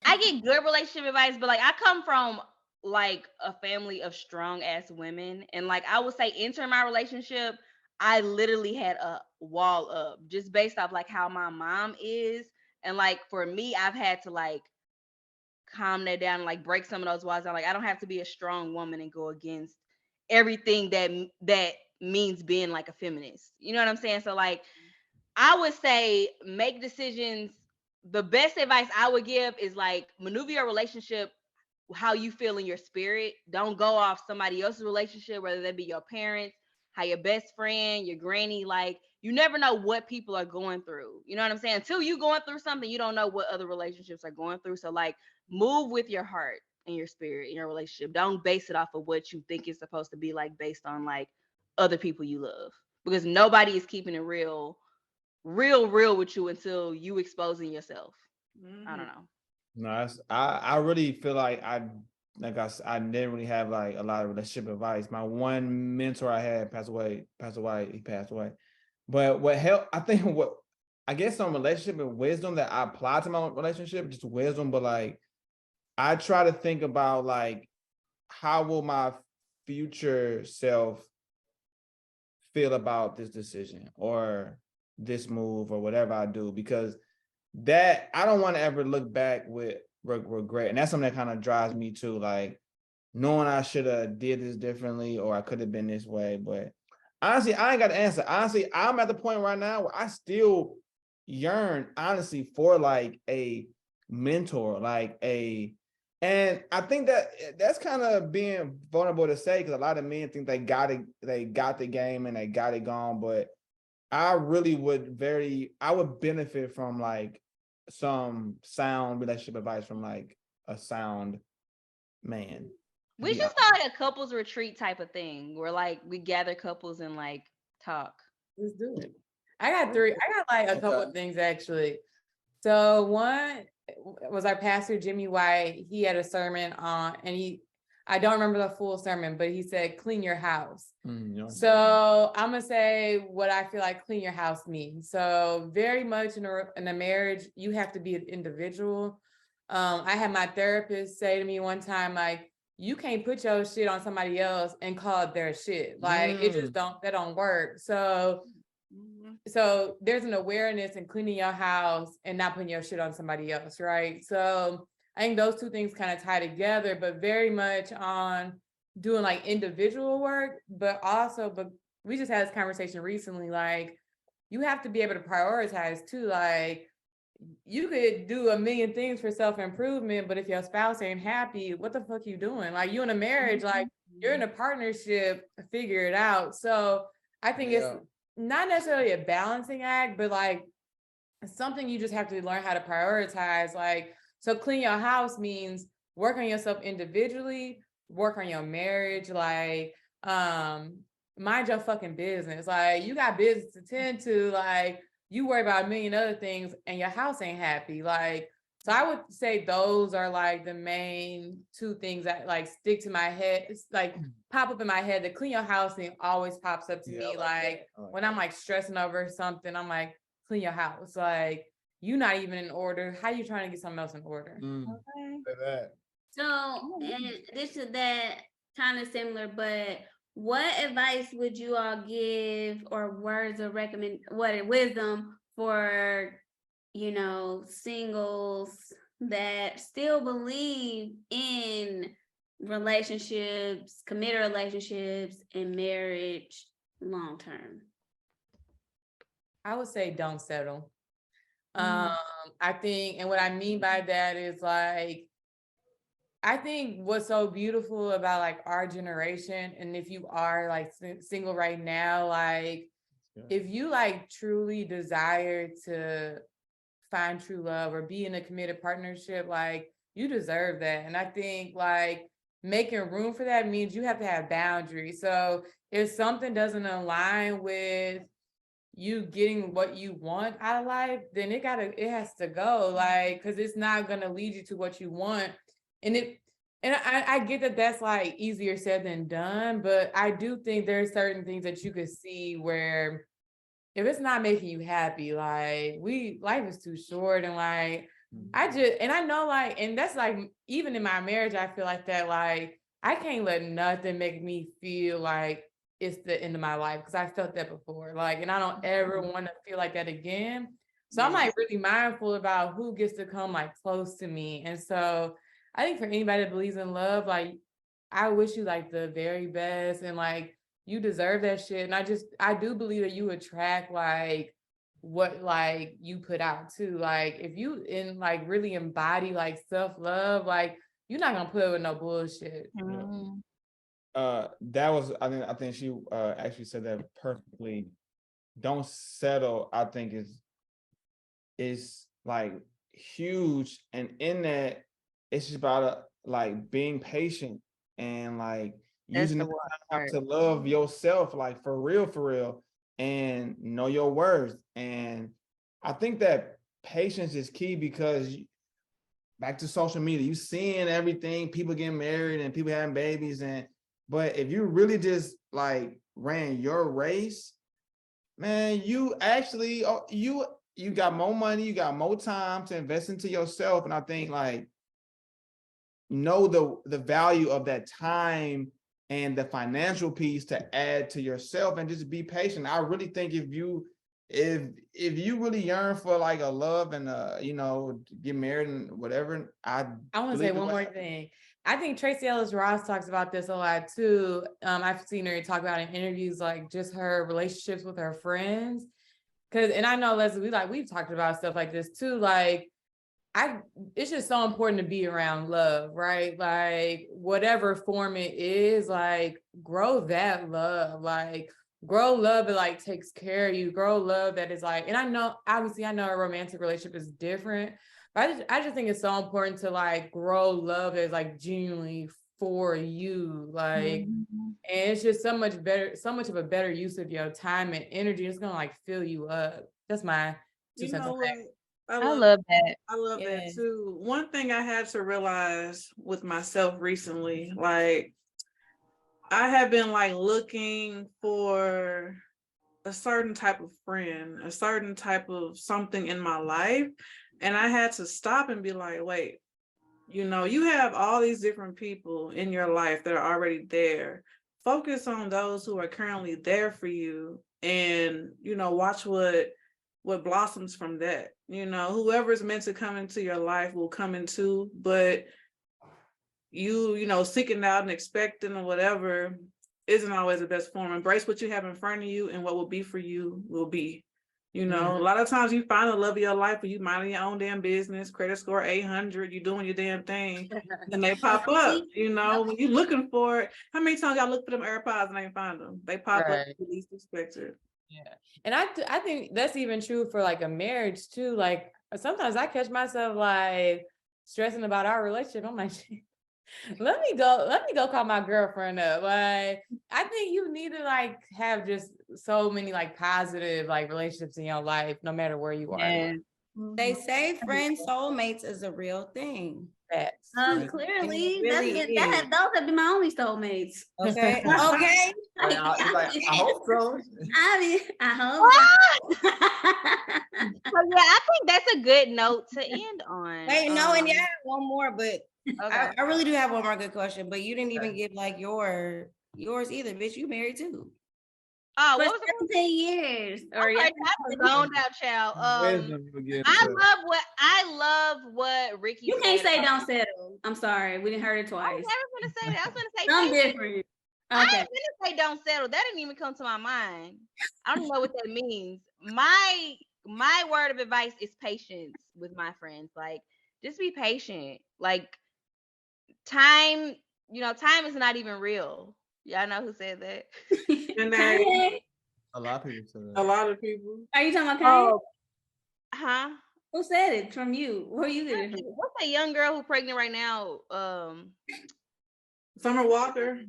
I get good relationship advice, but like I come from like a family of strong ass women, and like I would say entering my relationship, I literally had a wall up just based off like how my mom is, and like for me, I've had to like calm that down and like break some of those walls down. Like I don't have to be a strong woman and go against everything that means being like a feminist. You know what I'm saying? So like I would say make decisions. The best advice I would give is like maneuver your relationship how you feel in your spirit. Don't go off somebody else's relationship, whether that be your parents, how your best friend, your granny. Like you never know what people are going through. You know what I'm saying? Until you going through something, you don't know what other relationships are going through. So like move with your heart and your spirit in your relationship. Don't base it off of what you think it's supposed to be like based on like other people you love. Because nobody is keeping it real with you until you exposing yourself. I don't know. No, I really feel like I didn't really have like a lot of relationship advice. My one mentor I had passed away. He passed away. But what helped, I think I guess some relationship and wisdom that I apply to my relationship, just wisdom, but like I try to think about like how will my future self feel about this decision or this move or whatever I do, because that I don't want to ever look back with regret. And that's something that kind of drives me too, like knowing I should have did this differently or I could have been this way. But honestly, I ain't got the answer. Honestly, I'm at the point right now where I still yearn honestly for like a mentor, and I think that's kind of being vulnerable to say, because a lot of men think they got the game and they got it gone. But I really I would benefit from like some sound relationship advice from like a sound man. We should start a couples retreat type of thing where like we gather couples and like talk. Let's do it. I got like a couple of things actually. So one, was our pastor, Jimmy White. He had a sermon on, and I don't remember the full sermon, but he said, clean your house. So I'm gonna say what I feel like clean your house means. So very much in a marriage, you have to be an individual. I had my therapist say to me one time, like, you can't put your shit on somebody else and call it their shit. Like it just that don't work. So there's an awareness in cleaning your house and not putting your shit on somebody else, right? So I think those two things kind of tie together, but very much on doing like individual work, but we just had this conversation recently, like you have to be able to prioritize too. Like you could do a million things for self-improvement, but if your spouse ain't happy, what the fuck you doing? Like you in a marriage, like you're in a partnership, figure it out. So I think it's not necessarily a balancing act, but like something you just have to learn how to prioritize. Like, so clean your house means work on yourself individually, work on your marriage, like mind your fucking business. Like you got business to tend to, like you worry about a million other things and your house ain't happy. Like, so I would say those are like the main two things that like stick to my head. It's like pop up in my head. The clean your house thing always pops up to me. Like when I'm like stressing over something, I'm like, clean your house. Like you not even in order. How you trying to get something else in order? Okay. So, and this is that kind of similar, but what advice would you all give or words of wisdom for, singles that still believe in relationships, committed relationships, and marriage long term? I would say don't settle. I think, and what I mean by that is like, I think what's so beautiful about like our generation, and if you are like single right now, like if you like truly desire to find true love or be in a committed partnership, like you deserve that. And I think like making room for that means you have to have boundaries. So if something doesn't align with you getting what you want out of life, then it has to go, like, because it's not gonna lead you to what you want. And I get that that's like easier said than done, but I do think there's certain things that you could see where if it's not making you happy, like life is too short. And like I know, like, and that's like even in my marriage, I feel like that, like I can't let nothing make me feel like it's the end of my life, because I felt that before. Like, and I don't ever want to feel like that again. So I'm like really mindful about who gets to come like close to me. And so I think for anybody that believes in love, like I wish you like the very best, and like you deserve that shit. And I do believe that you attract like what like you put out too. Like if you like really embody like self-love, like you're not gonna put up with no bullshit. That was, I think she actually said that perfectly. Don't settle, I think is like huge. And in that, it's just about like being patient and like using the time to love yourself, like for real, and know your worth. And I think that patience is key, because back to social media, you seeing everything, people getting married and people having babies, but if you really just like ran your race, man, you actually you got more money, you got more time to invest into yourself. And I think like know the value of that time and the financial piece to add to yourself, and just be patient. I really think if you really yearn for like a love and get married and whatever, I want to say one more thing. I think Tracy Ellis Ross talks about this a lot too. I've seen her talk about in interviews, like just her relationships with her friends. And I know, Leslie, we've talked about stuff like this too. Like it's just so important to be around love, right? Like whatever form it is, like grow that love, like grow love that like takes care of you, grow love that is like, and I know, obviously I know a romantic relationship is different, but I just think it's so important to like grow love that is like genuinely for you. Like, and it's just so much of a better use of your time and energy. It's gonna like fill you up. That's my 2 cents on that. I love that. I love that Yes. too. One thing I had to realize with myself recently, like I have been like looking for a certain type of friend, a certain type of something in my life. And I had to stop and be like, wait, you have all these different people in your life that are already there. Focus on those who are currently there for you and, watch what blossoms from that. Whoever's meant to come into your life will come into, but seeking out and expecting or whatever isn't always the best form. Embrace what you have in front of you, and what will be for you will be. A lot of times you find the love of your life, but you minding your own damn business, credit score 800, you doing your damn thing, then they pop up. When you looking for it. How many times y'all look for them AirPods and ain't find them? They pop up Right. at least expected. Yeah. And I think that's even true for like a marriage too. Like sometimes I catch myself like stressing about our relationship. I'm like, let me go call my girlfriend up. Like, I think you need to like have just so many like positive like relationships in your life, no matter where you are. Yeah. They say friends, soulmates is a real thing. Facts. Clearly, really is. those have been my only soulmates. Okay. Okay. I hope so. I hope. So yeah, I think that's a good note to end on. Wait, no, and yeah, I have one more, but Okay. I really do have one more good question, but you didn't even give like yours either, bitch. You married too. Oh, For what was the question? 17 years. Or Okay, I was zoned out, child. Wisdom you give I to- love what Ricky you said. can't say don't settle. I'm sorry. We didn't heard it I twice. was never gonna say that. I was gonna say Something patience. different. I Okay. ain't gonna say don't settle. That didn't even come to my mind. I don't know what that means. My word of advice is patience with my friends. Like, just be patient. Like, time, time is not even real. Y'all know who said that? And Kanye? A lot of people say a that. lot of people. Are you talking about Kanye? Huh? Who said it from you? Where you get it from? What's that young girl who's pregnant right now? Summer Walker.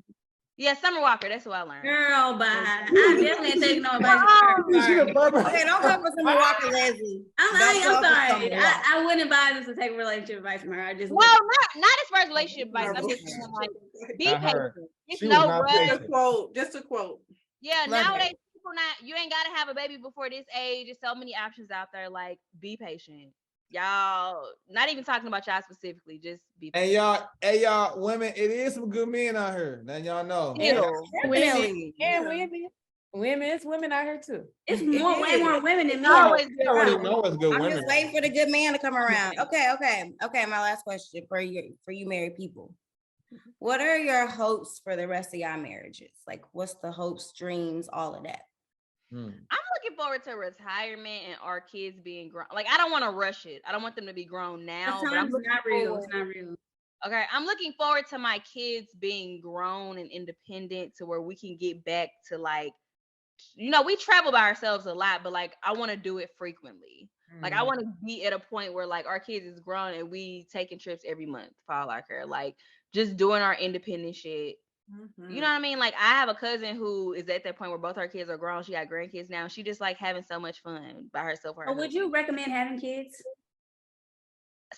Yeah, Summer Walker. That's who I learned. Girl, bye. I definitely ain't taking no advice from her. Sorry. Okay, don't come for Summer Walker, Leslie. I'm Don't come for sorry. Summer Walker. I wouldn't advise us to take relationship advice from her. I just No, not as far as relationship advice. I'm No. just saying, like, be I heard. patient. It's She was no not rush. patient. Just a quote. Yeah, Love nowadays people you ain't gotta have a baby before this age. There's so many options out there. Like, be patient. Y'all, not even talking about y'all specifically, just be patient. Hey y'all, women, it is some good men out here. Now y'all know. Ew. Definitely. And it's women out here too. it's It way is. more women than me. Always I already know it's good I'm women. just waiting for the good man to come around. Okay. My last question for you married people. What are your hopes for the rest of y'all marriages? Like, what's the hopes, dreams, all of that? I'm looking forward to retirement and our kids being grown. Like, I don't want to rush it. I don't want them to be grown now. The But I'm time's looking not real. forward. It's not real. Okay, I'm looking forward to my kids being grown and independent to where we can get back to like, we travel by ourselves a lot, but like I want to do it frequently. Like, I want to be at a point where like our kids is grown and we taking trips every month for all I care. Like, just doing our independent shit. You know what I mean? Like, I have a cousin who is at that point where both her kids are grown. She got grandkids now. She just like having so much fun by herself. Or would you recommend having kids?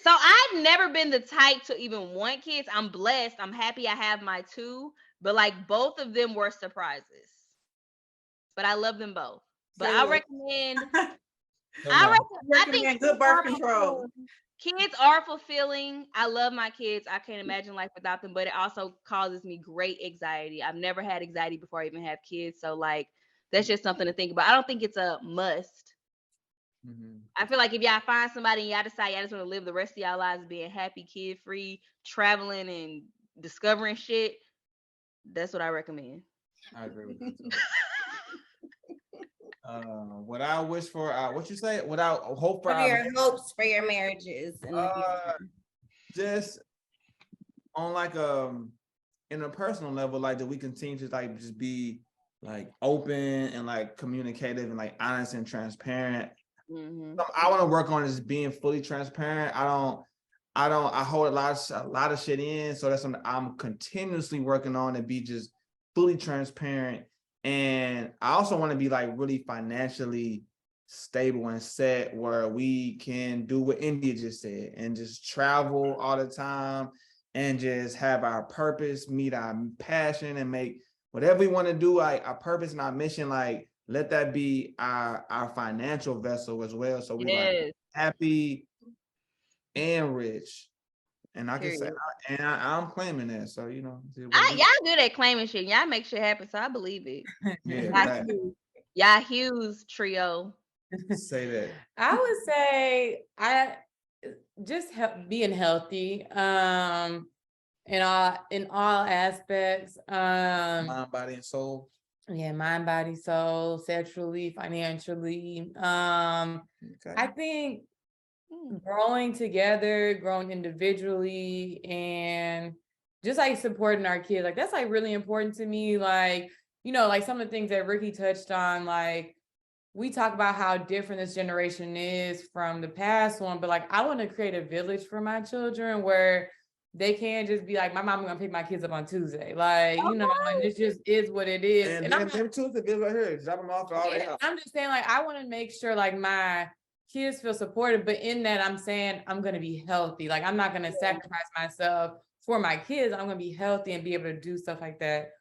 So I've never been the type to even want kids. I'm blessed. I'm happy I have my two, but like both of them were surprises. But I love them both. But I recommend. I think good birth control. Kids are fulfilling. I love my kids. I can't imagine life without them, but it also causes me great anxiety. I've never had anxiety before I even have kids. So like, that's just something to think about. I don't think it's a must. I feel like if y'all find somebody and y'all decide y'all just want to live the rest of y'all lives being happy, kid free, traveling and discovering shit, that's what I recommend. I agree with that too. What I wish for, what you say? What I hope for What are your hopes for your marriages in the future? just on like in a personal level, like that we continue to like just be like open and like communicative and like honest and transparent. I want to work on is being fully transparent. I hold a lot of shit in, so that's something I'm continuously working on to be just fully transparent. And I also want to be like really financially stable and set where we can do what India just said and just travel all the time and just have our purpose, meet our passion, and make whatever we want to do, like our purpose and our mission, like let that be our financial vessel as well. So we like happy and rich. And I can say, I'm claiming that. So, you know, y'all good at claiming shit. Y'all make shit happen. So I believe it. Yeah, y'all Hughes trio. Say that. I would say I just being healthy. In all aspects. Mind, body, and soul. Yeah, mind, body, soul, sexually, financially. I think growing together, growing individually, and just like supporting our kids, like that's like really important to me. Like, you know, like some of the things that Ricky touched on, like we talk about how different this generation is from the past one, but like I want to create a village for my children where they can't just be like, my mom gonna pick my kids up on Tuesday. Like, you know, and it just is what it is. And I'm Tuesday bills right here. Drop them off all day. I'm just saying, like, I want to make sure like my kids feel supported, but in that I'm saying I'm gonna be healthy. Like I'm not gonna sacrifice myself for my kids. I'm gonna be healthy and be able to do stuff like that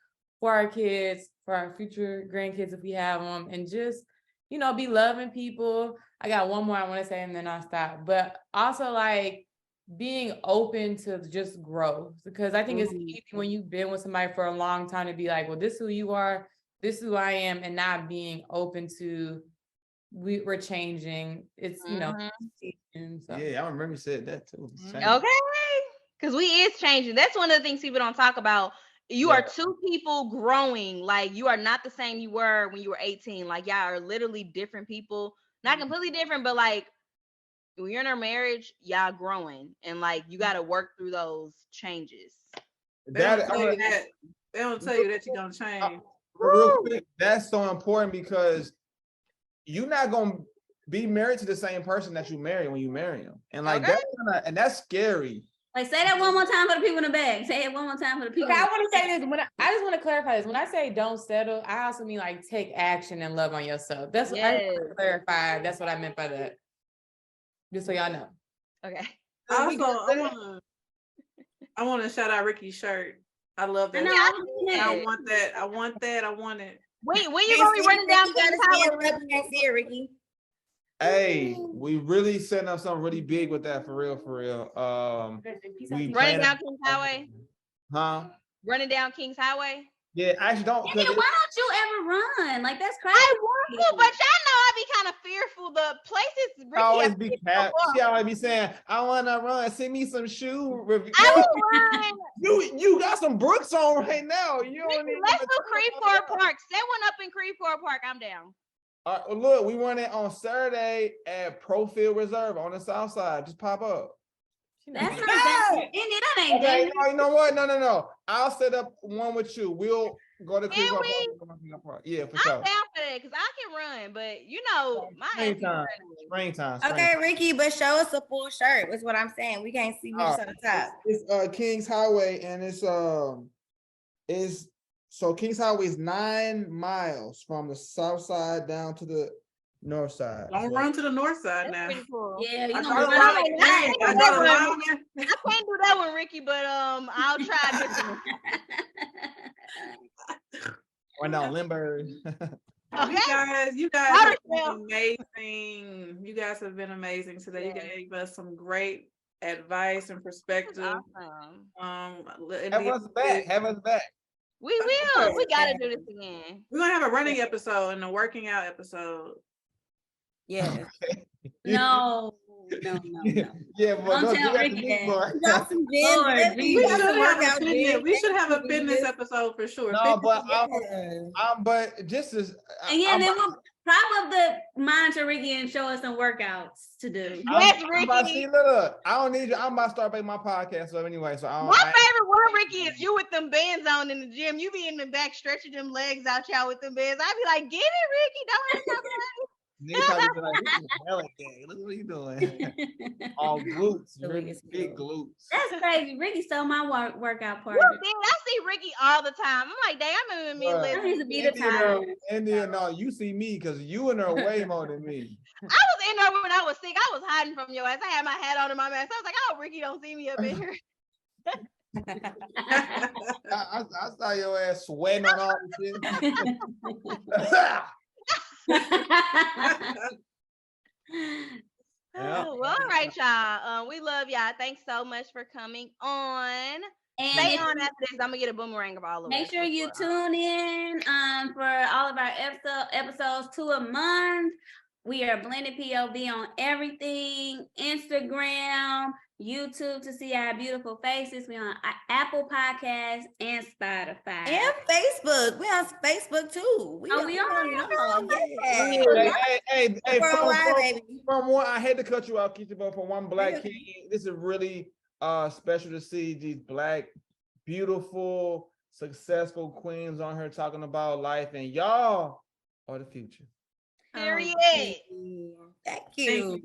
for our kids, for our future grandkids if we have them, and just, you know, be loving people. I got one more I want to say and then I'll stop. But also like being open to just growth, because I think it's easy when you've been with somebody for a long time to be like, well, this is who you are, this is who I am, and not being open to we're changing. It's, you know, so. Yeah, I remember you said that too. Okay, because we is changing. That's one of the things people don't talk about. You are two people growing. Like you are not the same you were when you were 18. Like y'all are literally different people, not completely different, but like when you're in a marriage, y'all growing, and like you got to work through those changes. They don't tell you that. They don't tell you that you're gonna change. Real quick, that's so important because you're not gonna be married to the same person that you marry when you marry them, and like that's scary. Like say that one more time for the people in the back. Say it one more time for the people. Okay, I want to say this. I just want to clarify this. When I say don't settle, I also mean like take action and love on yourself. That's what I want to clarify. That's what I meant by that. Just so y'all know. Okay. Also, I want to shout out Ricky's shirt. I love that. I want that. I want that. I want it. Wait, when you gonna be running down King's Highway? Ricky. Hey, we really setting up something really big with that, for real, for real. We running down King's Highway? Huh? Running down King's Highway? Yeah, I actually don't. Why don't you ever run? Like that's crazy. I want to, but y'all know I be kind of fearful. The places Ricky always be cat. She always be saying, "I want to run. Send me some shoe review." I will run. You got some Brooks on right now. You don't need. Let's do Creveport Park. Set one up in Creveport Park. I'm down. All right, look, we run it on Saturday at Profield Reserve on the south side. Just pop up. That's not that ain't okay, no, you know what? No. I'll set up one with you. We'll go to Creveport Park. Yeah, for sure. I'm down for that because I can run, but you know, my springtime. Okay, Ricky, but show us a full shirt. That's what I'm saying. We can't see who's on the top. It's King's Highway, and King's Highway is 9 miles from the south side down to the north side. Don't run to the north side now. Cool. Yeah, you I can't do that one, Ricky, but I'll try this one. Run down Lindbergh. You guys have been amazing. You guys have been amazing today. You gave us some great advice and perspective. Awesome. Have us back. We will. We gotta do this again. We're gonna have a running episode and a working out episode. Yeah. No. Yeah, but don't tell Ricky that. We should have a fitness episode for sure. No, but just as then we'll pop up the monitor Ricky and show us some workouts to do. Yes, Ricky. Look, I don't need you. I'm about to start making my podcast up anyway. So my favorite one, Ricky, is you with them bands on in the gym. You be in the back stretching them legs out, y'all with them bands. I be like, get it, Ricky. Don't hurt nobody. Nigga probably be like, this is hella gay. Look what you doing. All glutes, really big glutes. That's crazy. Ricky stole my workout Well, partner. then I see Ricky all the time. I'm like, dang, I remember me and Bruh, That needs Liz. to be the time. India, no, you see me because you and her way more than me. I was in there when I was sick. I was hiding from your ass. I had my hat on and my mask. I was like, oh, Ricky don't see me up in here. I saw your ass sweating on all the shit. Yeah. Well, all right, y'all. We love y'all. Thanks so much for coming on. And Stay if on you- after this. I'm gonna get a boomerang of all of make us sure you before- tune in for all of our episodes 2 a month. We are Blended POV on everything, Instagram, YouTube to see our beautiful faces. We on Apple Podcasts and Spotify. And Facebook. We on Facebook too. We Oh, we on yeah. Hey, Worldwide, baby. from one, I hate to cut you off, Keisha, but for one Black king, this is really special to see these Black, beautiful, successful queens on here talking about life, and y'all are the future. Period. Thank you.